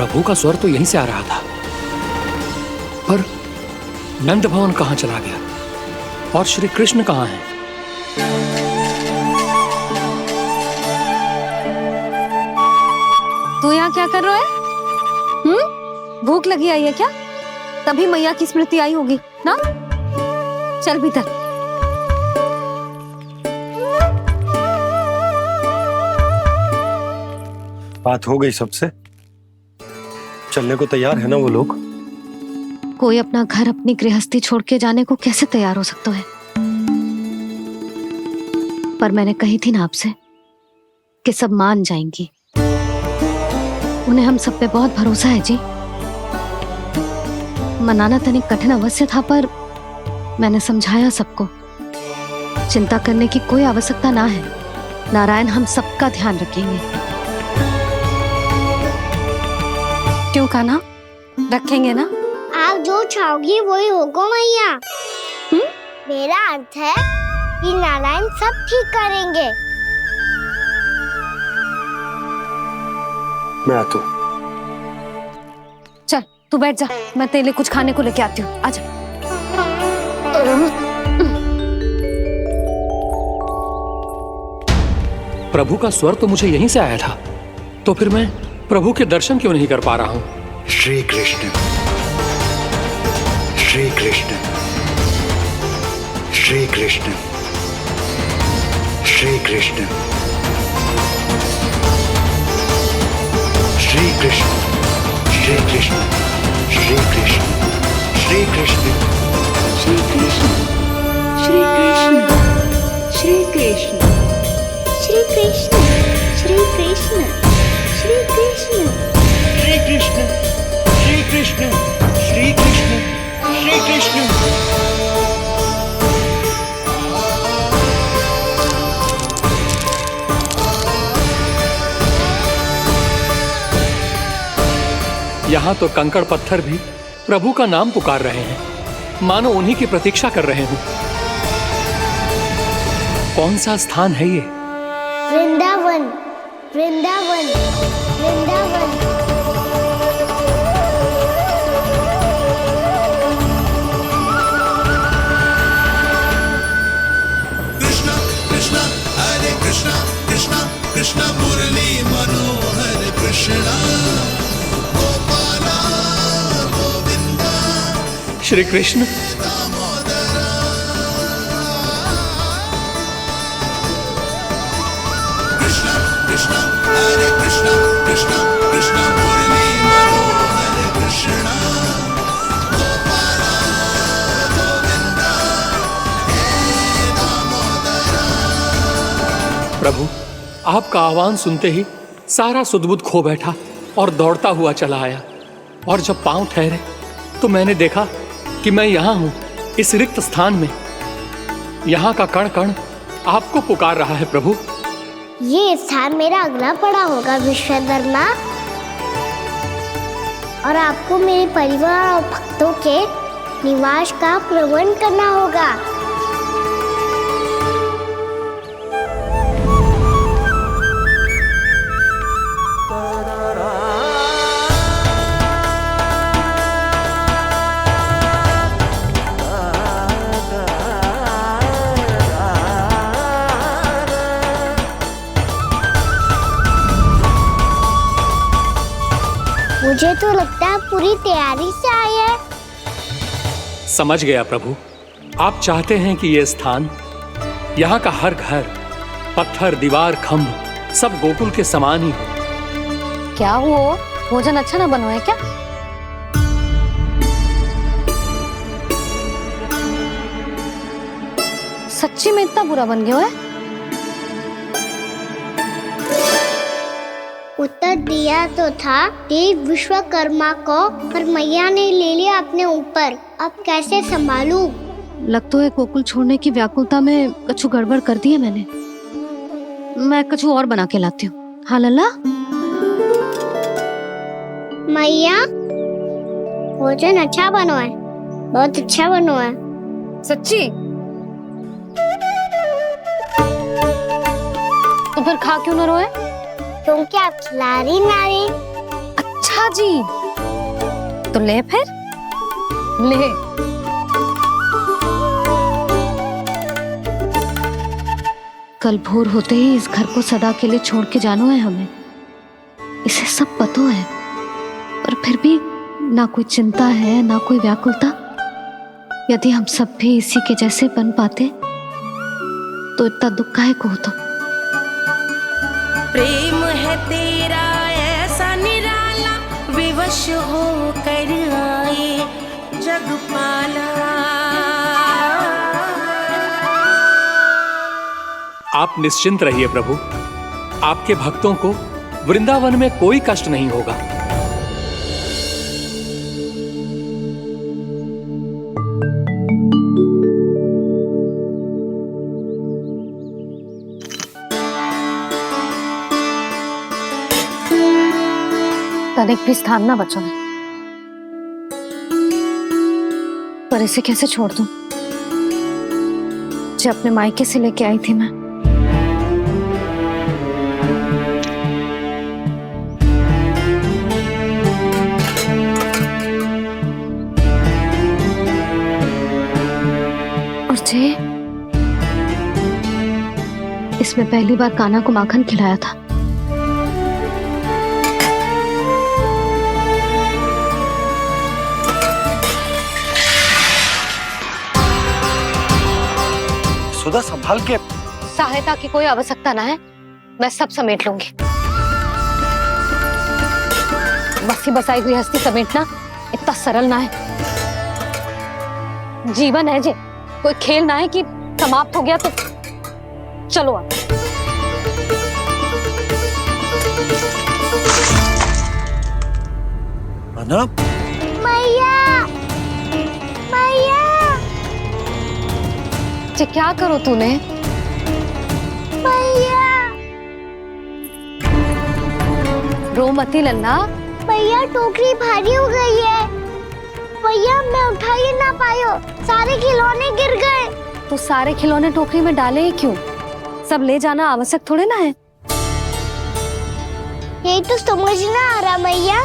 प्रभु का स्वर तो यहीं से आ रहा था, पर नंद भवन कहाँ चला गया और श्री कृष्ण कहाँ हैं? तू यहाँ क्या कर रहा है? भूख लगी आई है क्या? तभी मैया की स्मृति आई होगी ना? चल भीतर। बात हो गई सबसे? चलने को तैयार है ना वो लोग? कोई अपना घर अपनी गृहस्थी छोड़ के जाने को कैसे तैयार हो सकता है? पर मैंने कही थी ना आपसे कि सब मान जाएंगी। उन्हें हम सब पे बहुत भरोसा है जी। मनाना तनिक कठिन अवश्य था, पर मैंने समझाया सबको। चिंता करने की कोई आवश्यकता ना है। नारायण हम सबका ध्यान रखेंगे। क्यों कान्हा, रखेंगे ना? आप जो चाहोगी वही होगा मैया। मेरा अर्थ है कि नारायण सब ठीक करेंगे। मैं आता हूँ। चल तू बैठ जा, मैं तेरे लिए कुछ खाने को लेके आती हूँ। आजा। प्रभु का स्वर तो मुझे यहीं से आया था, तो फिर मैं प्रभु के दर्शन क्यों नहीं कर पा रहा हूँ? श्री कृष्ण, श्री कृष्ण, श्री कृष्ण, श्री कृष्ण, श्री कृष्ण, श्री कृष्ण, श्री कृष्ण, श्री कृष्ण, श्री कृष्ण, श्री कृष्ण, श्री कृष्ण, श्री कृष्ण, श्री कृष्ण, श्री कृष्ण, श्री कृष्ण, श्री कृष्ण, श्री कृष्ण, श्री कृष्ण। यहाँ तो कंकड़ पत्थर भी प्रभु का नाम पुकार रहे हैं, मानो उन्हीं की प्रतीक्षा कर रहे हो। कौन सा स्थान है ये? वृंदावन, वृंदावन, वृंदावन। कृष्णा कृष्णा हरे कृष्णा, कृष्णा कृष्णा मुरली मनोहर कृष्णा, गोपाला गोविंदा श्री कृष्ण। कृष्णा कृष्णा हरे कृष्णा, कृष्णा कृष्णा मुरली मनोहर कृष्णा, गोपाला गोविंदा हे दामोदरा। प्रभु आपका आह्वान सुनते ही सारा सुध-बुध खो बैठा और दौड़ता हुआ चला आया, और जब पांव ठहरे तो मैंने देखा कि मैं यहाँ हूँ, इस रिक्त स्थान में। यहाँ का कण कण आपको पुकार रहा है प्रभु। ये स्थान मेरा अगला पड़ा होगा विश्वकर्मा, और आपको मेरे परिवार और भक्तों के निवास का प्रबंध करना होगा। मुझे तो लगता है पूरी तैयारी से आए हैं। समझ गया प्रभु, आप चाहते हैं कि ये स्थान, यहाँ का हर घर, पत्थर, दीवार, खम्भ सब गोकुल के समान ही हो। क्या हुआ? भोजन अच्छा ना बना है क्या? सच्ची में इतना बुरा बन गया है? उत्तर दिया तो था देव विश्वकर्मा को, पर मैया ने ले लिया अपने ऊपर। अब कैसे संभालूं? लग तो है गोकुल छोड़ने की व्याकुलता में कछु गड़बड़ कर दी है मैंने। मैं कछु और बना के लाती हूँ। हाँ लल्ला? मैया, भोजन अच्छा बनो है, बहुत अच्छा बनो है। सच्ची? तो फिर खा क्यों न रोए? क्योंकि आप खिला रही ना रही। अच्छा, अच्छा जी, तो ले फिर ले। कल भोर होते ही इस घर को सदा के लिए छोड़ के जाना है हमें, इसे सब पता है, पर फिर भी ना कोई चिंता है ना कोई व्याकुलता। यदि हम सब भी इसी के जैसे बन पाते तो इतना दुख काहे को होता। प्रेम है तेरा ऐसा निराला, विवश हो कर आए जगपाला। आप निश्चिंत रहिए प्रभु, आपके भक्तों को वृंदावन में कोई कष्ट नहीं होगा। तनिक भी स्थान ना बचा है, पर इसे कैसे छोड़ दूं जो अपने मायके से लेके आई थी मैं। और जे इसमें पहली बार कान्हा को माखन खिलाया था। सुधा संभाल के। सहायता की कोई आवश्यकता ना है, मैं सब समेट लूंगी। बसी बसाई गृहस्थी समेटना इतना सरल ना है। जीवन है जे, कोई खेल ना है कि समाप्त हो गया तो चलो आप। मैया, मैया। जे क्या करो तूने? मैया। रो मती लल्ला। भैया टोकरी भारी हो गई है। भैया मैं उठा ही ना पायो, सारे खिलौने गिर गए। तो सारे खिलौने टोकरी में डाले ही क्यों? सब ले जाना आवश्यक थोड़े ना है। यही तो समझ ना आ रहा मैया,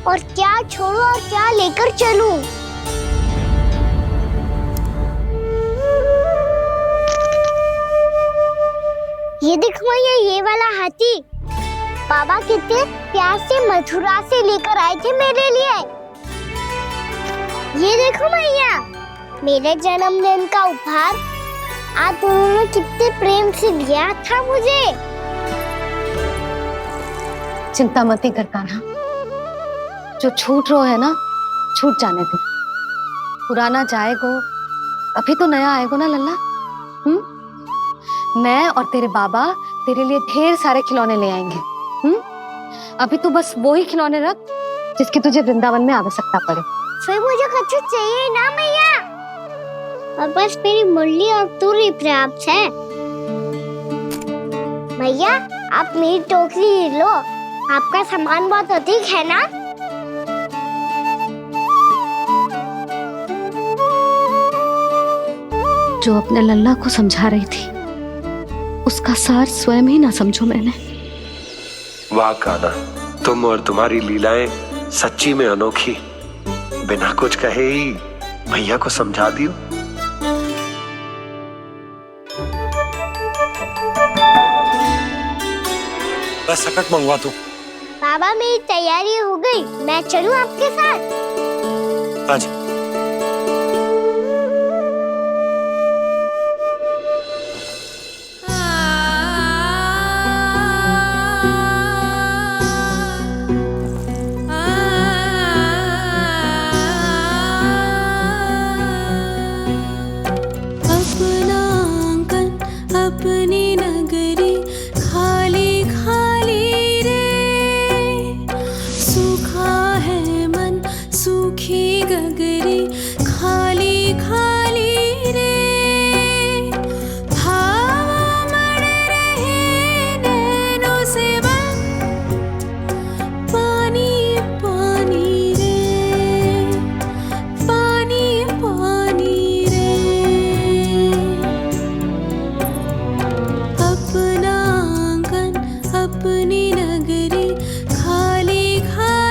और क्या छोड़ू और क्या लेकर चलूं? ये देखो मैया, ये वाला हाथी बाबा कितने प्यार से मथुरा से लेकर आए थे मेरे लिए। ये देखो मैया, मेरे जन्मदिन का उपहार आप उन्होंने कितने प्रेम से दिया था मुझे। चिंता मत कर कान्हा, जो छूट रो है ना छूट जाने दे। पुराना जाएगो, अभी तो नया आएगो ना लल्ला। मैं और तेरे बाबा तेरे लिए ढेर सारे खिलौने ले आएंगे। अभी तू बस वो ही खिलौने रख जिसकी तुझे वृंदावन में आवश्यकता पड़े। फिर मुझे कुछ चाहिए ना मैया, और बस मेरी मुरली और तू ही पर्याप्त है। मैया आप मेरी टोकरी ले लो, आपका सामान बहुत अधिक है ना। जो अपने लल्ला को समझा रही थी उसका सार स्वयं ही ना समझो मैंने। वाह कान्हा, तुम और तुम्हारी लीलाएं सच्ची में अनोखी। बिना कुछ कहे ही भैया को समझा दियो। बस सकट मंगवा दो। बाबा मेरी तैयारी हो गई, मैं चलूं आपके साथ? आजा। अपनी नगरी खाली खाली रे, सूखा है मन सूखी गगरी खाली खाली रे, भाव मर रहे नैनों से बन पानी पानी रे, पानी पानी रे। अपना आंगन अपनी नगरी खाली खाली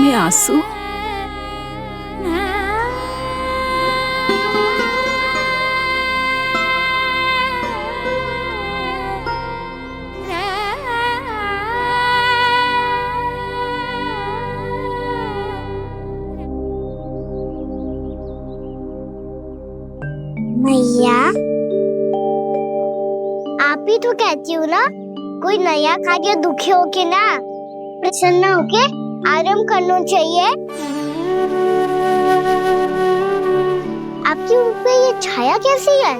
में आंसू। मैया, आप ही तो कहती हो ना, कोई नया कार्य दुखी होके ना प्रसन्न होके आराम करना चाहिए। आपकी मुख पे ये छाया कैसी है?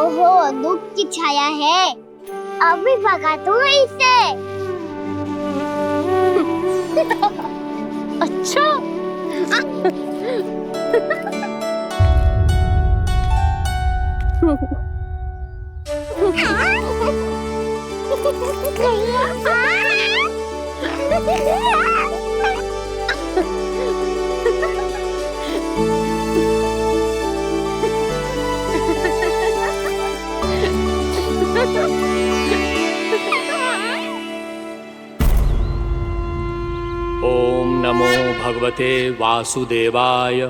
ओहो, दुख की छाया है। अभी भगा दूं इसे। अच्छा। ओम नमो भगवते वासुदेवाय।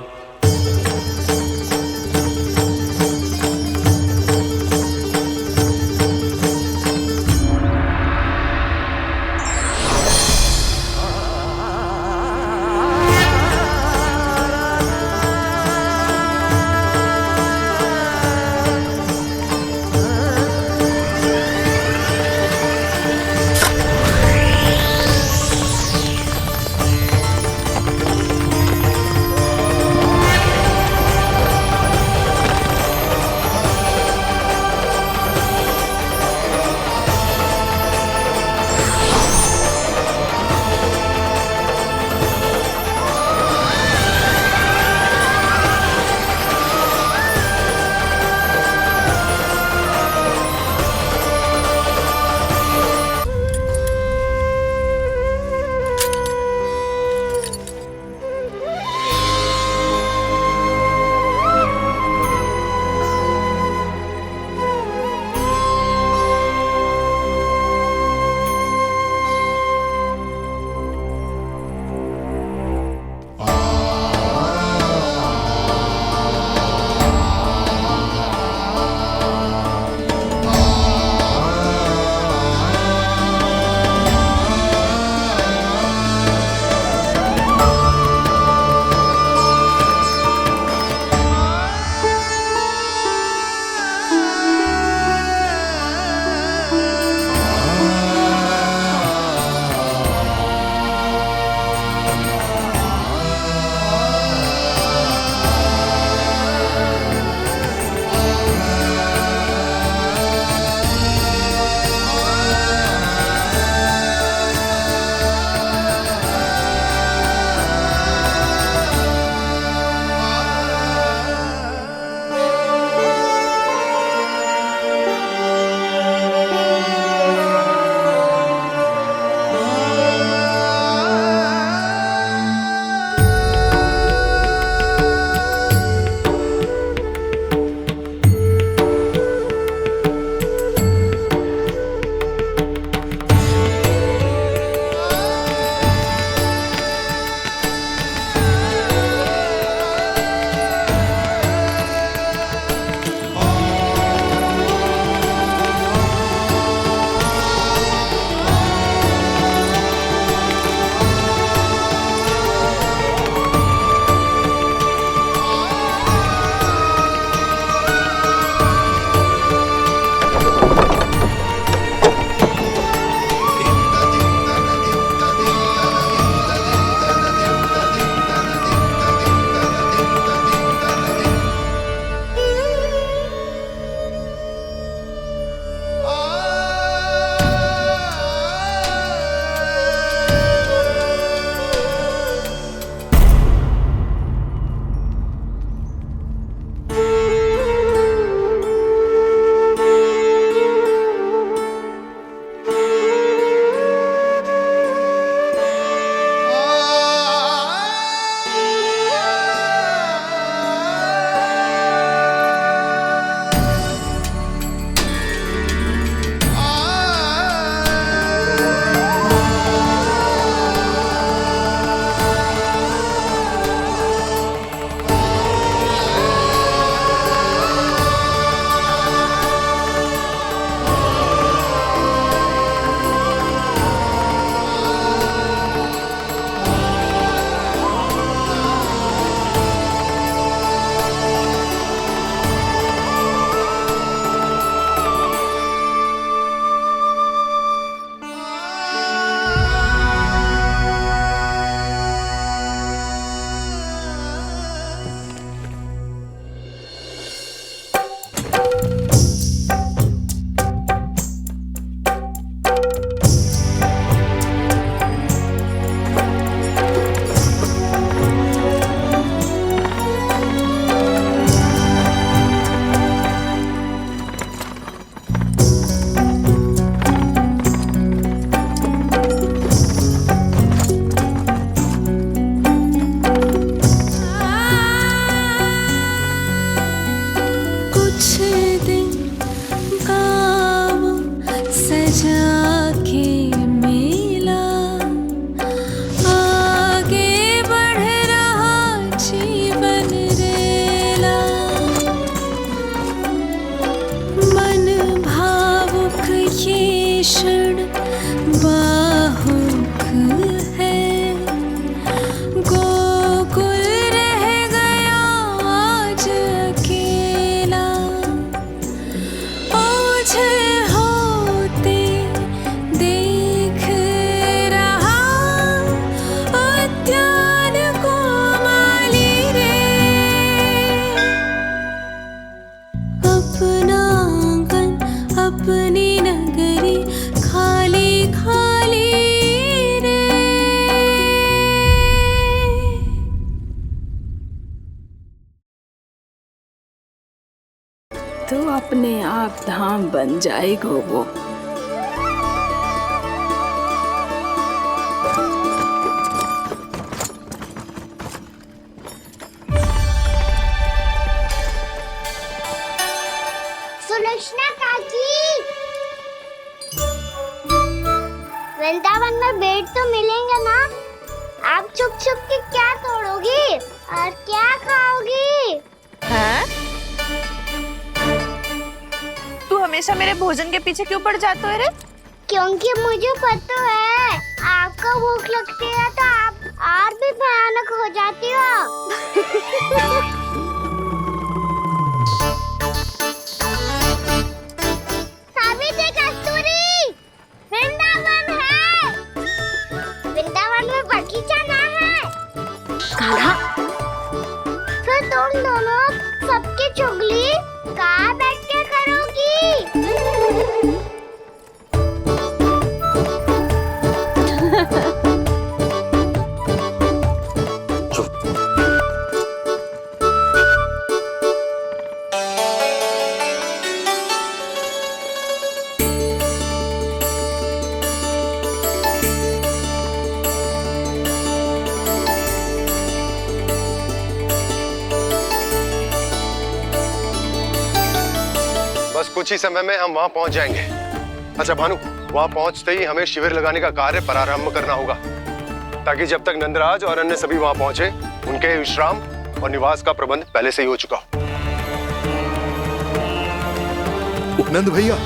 तो अपने आप धाम बन जाएगा वो। सुलक्षणा काकी, वृंदावन में बेट तो मिलेंगे ना? आप छुप छुप के क्या तोड़ोगी और क्या खाओगी? हाँ? तू हमेशा मेरे भोजन के पीछे क्यों पड़ जाते हो रे? क्योंकि मुझे पता है आपको भूख लगती है तो आप और भी भयानक हो जाती हो। सावित्री, कस्तूरी, वृंदावन है। वृंदावन में बगीचा ना है। कान्हा, फिर तुम दोनों सबकी चुगली कहाँ बैठ के करोगी? बस कुछ ही समय में हम वहां पहुंच जाएंगे। अच्छा भानु, वहां पहुंचते ही हमें शिविर लगाने का कार्य प्रारंभ करना होगा, ताकि जब तक नंदराज और अन्य सभी वहां पहुंचे उनके विश्राम और निवास का प्रबंध पहले से ही हो चुका हो। नंद भैया,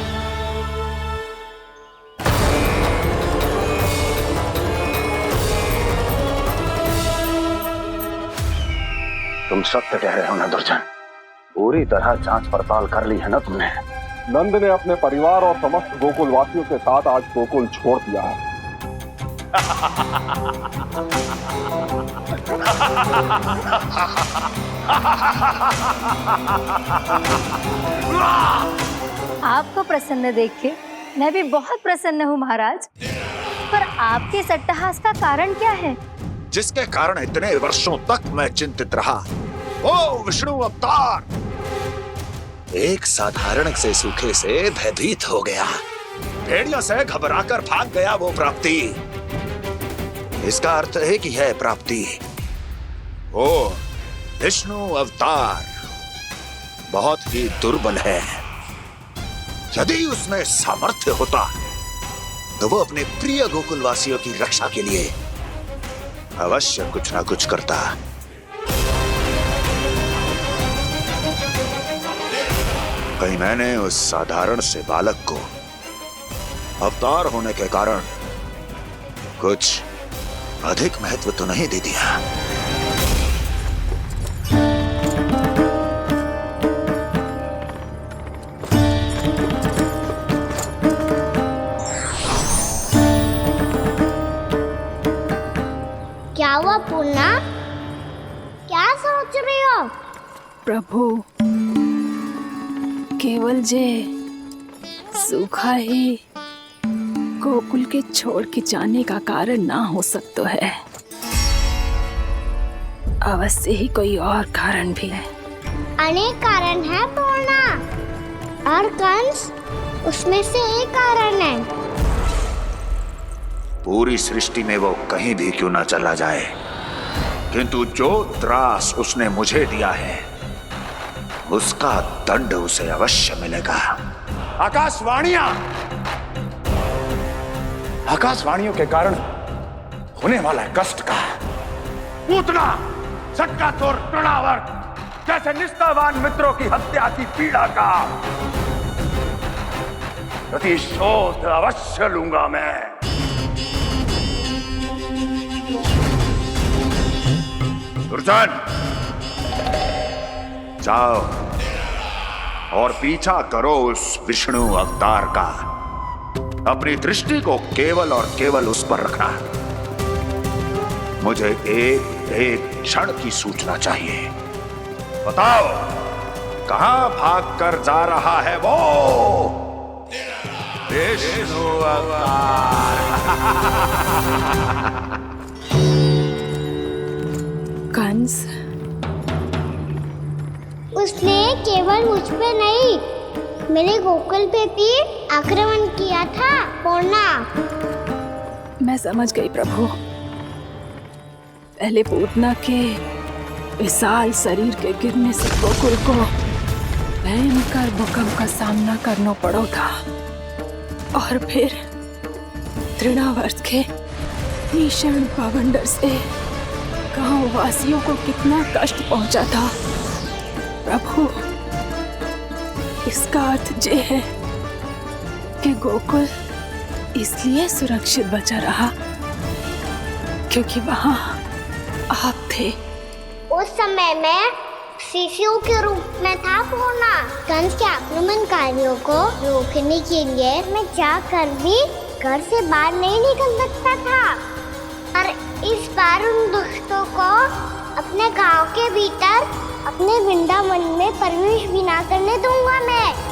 तुम सत्य कह रहे हो ना दुर्जन? पूरी तरह जांच पड़ताल कर ली है ना तुमने? नंद ने अपने परिवार और समस्त गोकुल वासियों के साथ आज गोकुल छोड़ दिया है। आपको प्रसन्न देख के मैं भी बहुत प्रसन्न हूँ महाराज। पर आपके सट्टाहास का कारण क्या है? जिसके कारण इतने वर्षों तक मैं चिंतित रहा, ओ विष्णु अवतार एक साधारण से सूखे से भयभीत हो गया, भेड़ियों से घबराकर भाग गया वो प्राप्ति। इसका अर्थ है कि यह प्राप्ति ओ विष्णु अवतार बहुत ही दुर्बल है। यदि उसमें सामर्थ्य होता तो वो अपने प्रिय गोकुलवासियों की रक्षा के लिए अवश्य कुछ ना कुछ करता। कहीं मैंने उस साधारण से बालक को अवतार होने के कारण कुछ अधिक महत्व तो नहीं दे दिया? क्या हुआ पूर्णा? क्या सोच रही हो? प्रभु, केवल जे सूखा ही गोकुल के छोड़ के जाने का कारण ना हो सकता है, अवश्य ही कोई और कारण भी है। अनेक कारण है पूर्णा, और कंस उसमें से एक कारण है। पूरी सृष्टि में वो कहीं भी क्यों ना चला जाए, किंतु जो त्रास उसने मुझे दिया है उसका दंड उसे अवश्य मिलेगा। आकाशवाणियों के कारण होने वाला कष्ट का, पूतना, सटकासुर, तृणावर्त जैसे निष्ठावान मित्रों की हत्या की पीड़ा का प्रतिशोध अवश्य लूंगा मैं। दुर्जन, जाओ और पीछा करो उस विष्णु अवतार का। अपनी दृष्टि को केवल और केवल उस पर रखना। मुझे एक एक क्षण की सूचना चाहिए। बताओ, कहां भाग कर जा रहा है वो विष्णु अवतार? कंस, उसने केवल मुझ पे नहीं, मेरे गोकुल पे भी आक्रमण किया था पूर्णा। मैं समझ गई प्रभु। पहले पूतना के विशाल शरीर के गिरने से गोकुल को भयंकर भूकंप का सामना करना पड़ा था, और फिर तृणावर्त के भीषण पावंडर से गांव वासियों को कितना कष्ट पहुंचा था। प्रभु, इसका अर्थ ये है कि गोकुल इसलिए सुरक्षित बचा रहा क्योंकि वहां आप थे। उस समय मैं शिशु के रूप में था पूर्णा। कंस के आक्रमणकारियों को रोकने के लिए मैं जाकर भी घर से बाहर नहीं निकल सकता था, और इस बार उन दुष्टों को अपने गांव के भीतर अपने वृंदावन में प्रवेश भी ना करने दूंगा मैं।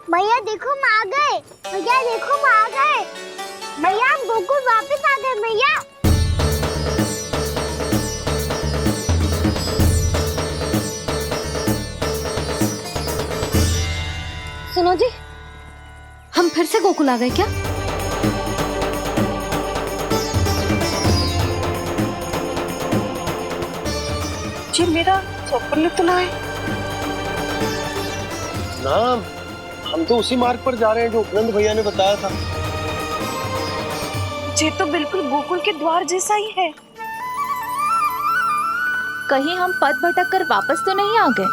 भैया देखो हम आ गए, भैया देखो हम आ गए, भैया हम गोकुल वापस आ गए भैया। सुनो जी, हम फिर से गोकुल आ गए क्या? जी मेरा स्वप्न तो ना है। ना, हम तो उसी मार्ग पर जा रहे हैं जो उपनंद भैया ने बताया था। ये तो बिल्कुल गोकुल के द्वार जैसा ही है। कहीं हम पथ भटक कर वापस तो नहीं आ गए?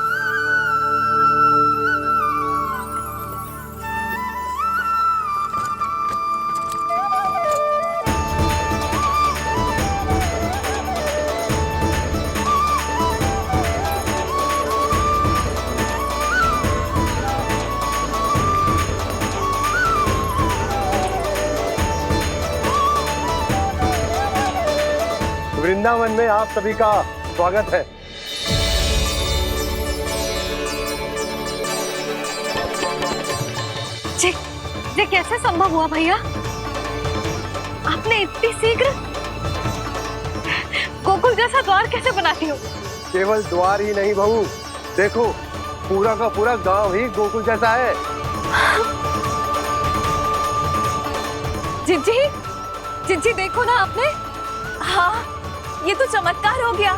वृंदावन में आप सभी का स्वागत है। ये कैसे संभव हुआ भैया? आपने इतनी शीघ्र गोकुल जैसा द्वार कैसे बना दिया? केवल द्वार ही नहीं बहू, देखो पूरा का पूरा गांव ही गोकुल जैसा है। जिज्जी देखो ना आपने। हाँ, ये तो चमत्कार हो गया।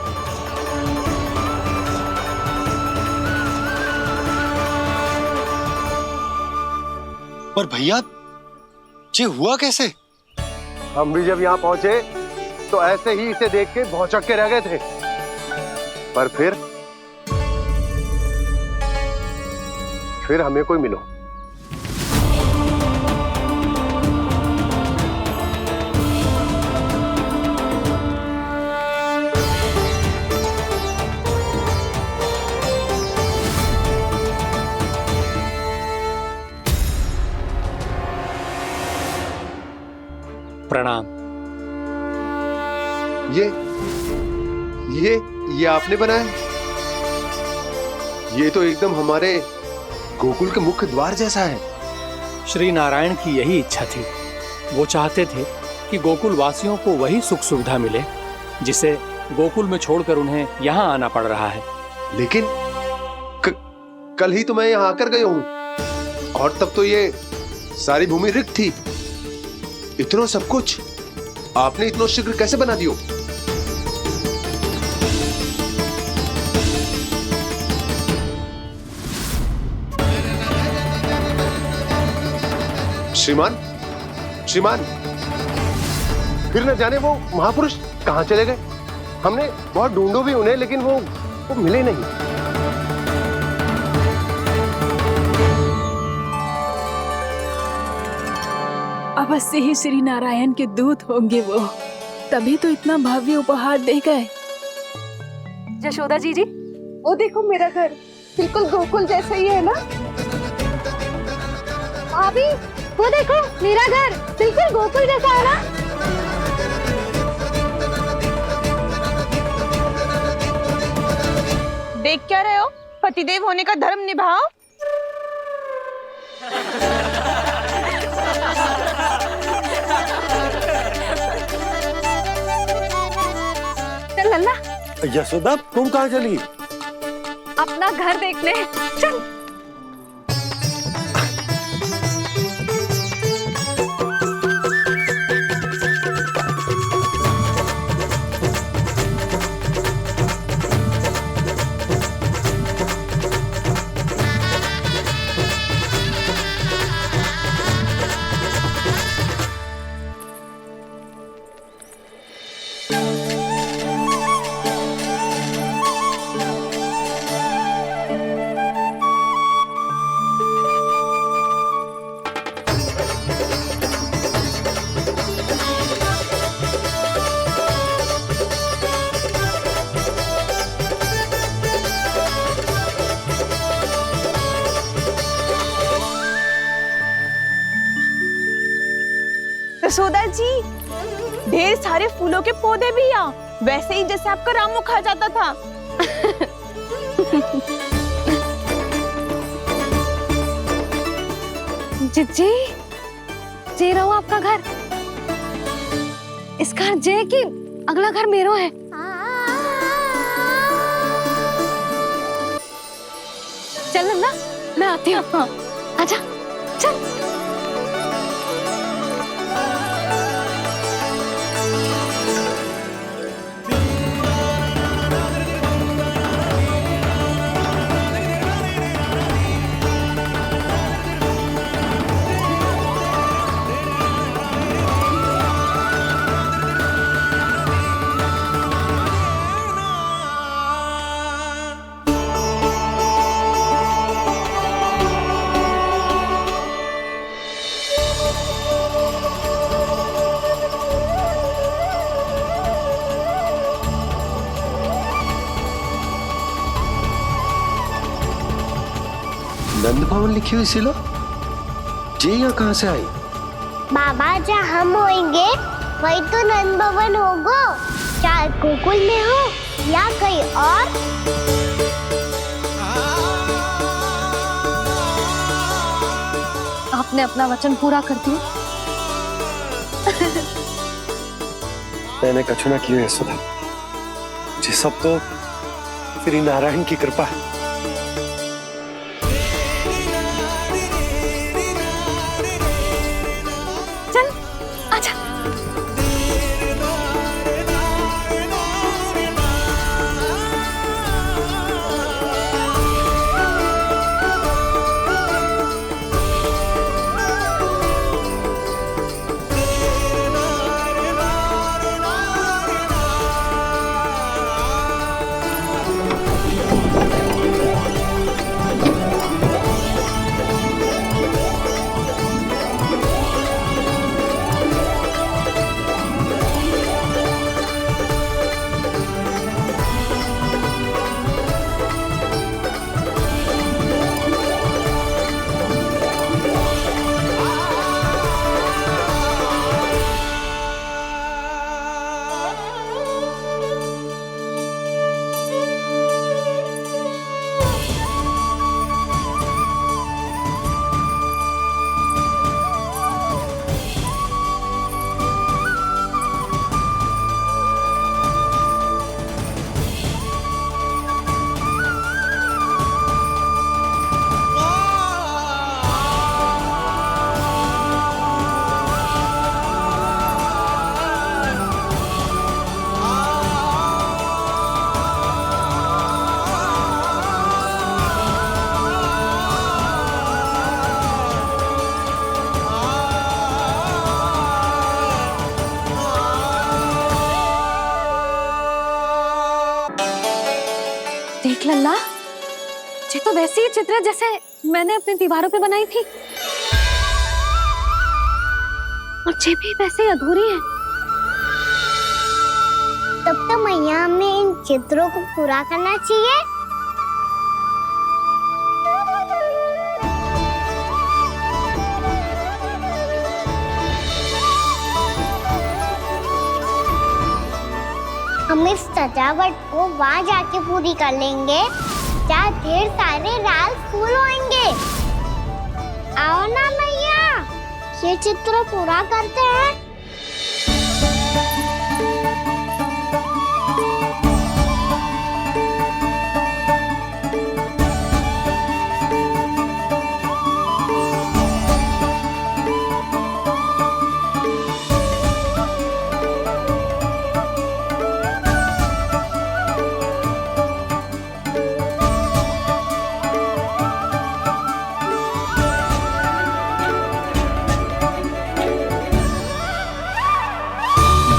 पर भैया ये हुआ कैसे? हम भी जब यहाँ पहुंचे तो ऐसे ही इसे देख के भौचक के रह गए थे, पर फिर हमें कोई मिलो। प्रणाम। ये आपने बनाया? ये तो एकदम हमारे गोकुल के मुख्य द्वार जैसा है। श्री नारायण की यही इच्छा थी। वो चाहते थे कि गोकुल वासियों को वही सुख सुविधा मिले जिसे गोकुल में छोड़कर उन्हें यहाँ आना पड़ रहा है। लेकिन कल ही तो मैं यहाँ आकर गया हूँ, और तब तो ये सारी भूमि रिक्त थी। इतना सब कुछ आपने इतना शीघ्र कैसे बना दियो? श्रीमान, फिर न जाने वो महापुरुष कहाँ चले गए। हमने बहुत ढूंढो भी उन्हें, लेकिन वो मिले नहीं। अवश्य ही श्री नारायण के दूत होंगे वो, तभी तो इतना भव्य उपहार दे गए। यशोदा जी, वो देखो मेरा घर बिल्कुल गोकुल जैसा ही है ना। भाभी वो देखो मेरा घर बिल्कुल गोकुल जैसा है ना। देख क्या रहे हो? पतिदेव होने का धर्म निभाओ। चल लल्ला यशोदा तुम कहाँ चली? अपना घर देखने चल। यशोदा जी, ढेर सारे फूलों के पौधे भी यहाँ, वैसे ही जैसे आपका रामू खा जाता था। जिज्जी, जे रहो आपका घर। इस घर जे की अगला घर मेरो है। चल नन्ना, मैं आती हूँ। आजा, चल। नंद भवन लिखी हुई सिलो, जे यहाँ कहाँ से आई? बाबा जहाँ हम होंगे वही तो नंद भवन होगा, चाहे गोकुल में हो या कहीं और। आपने अपना वचन पूरा कर दिया। मैंने कछु ना किया यशोदा, ये सब तो श्री नारायण की कृपा है। चल, आजा। देख लल्ला, ये तो वैसी ही चित्र है जैसे मैंने अपनी दीवारों पे बनाई थी, और ये भी वैसे ही अधूरी है। तब तो मैया हमें इन चित्रों को पूरा करना चाहिए। हम इस सजावट को वहाँ जाके पूरी कर लेंगे जहाँ ढेर सारे लाल फूल होंगे। आओ ना मैया, ये चित्र पूरा करते हैं।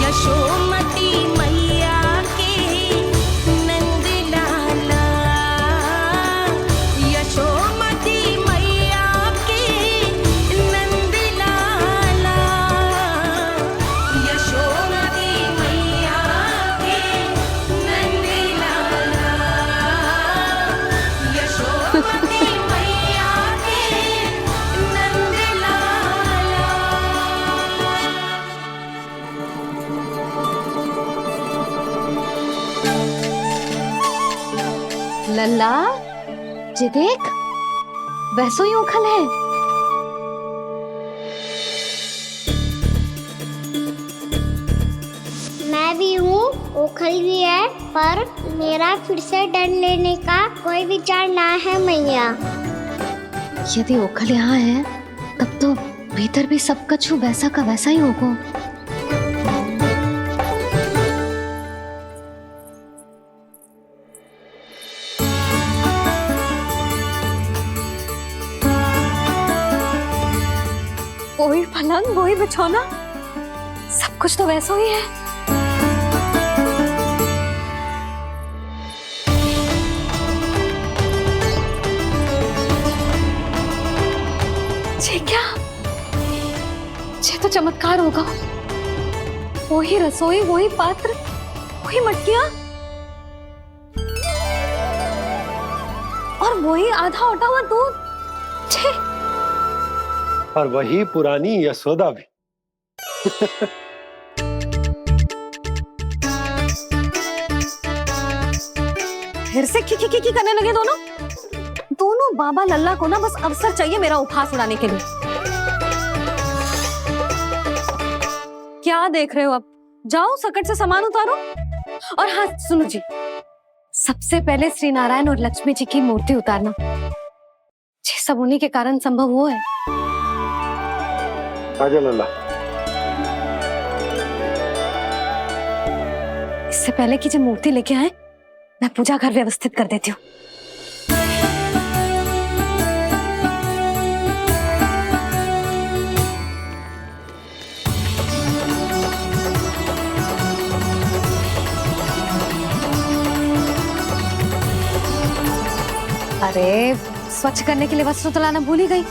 यशोमती मैया के नंद लाला, यशोमती मैया के नंद लाला, यशोमती मैया के नंद लाला, यशोमती मैया के नंद लाला। लल्ला, ये देख, वैसो ही उखल है। मैं भी हूँ, ओखल भी है, पर मेरा फिर से डर लेने का कोई विचार ना है मैया। यदि ओखल यहाँ है, तब तो भीतर भी सब कछु वैसा का वैसा ही होगा। वही पलंग, वही बिछौना, सब कुछ तो वैसा ही है। ये क्या? ये तो चमत्कार होगा। वही रसोई, वही पात्र, वही मटकियां और वही आधा उटा हुआ दूध। छे! और वही पुरानी यशोदा भी। फिर से की करने लगे दोनों बाबा लल्ला को ना बस अवसर चाहिए मेरा उपहास उड़ाने के लिए। क्या देख रहे हो? अब जाओ, सकट से सामान उतारो। और हाँ सुनो जी, सबसे पहले श्री नारायण और लक्ष्मी जी की मूर्ति उतारना। ये सब उन्हीं के कारण संभव हुआ है। आजा लल्ला। इससे पहले कि जो मूर्ति लेके आए, मैं पूजा घर व्यवस्थित कर देती हूँ। अरे, स्वच्छ करने के लिए वस्त्र तो लाना भूल ही गई।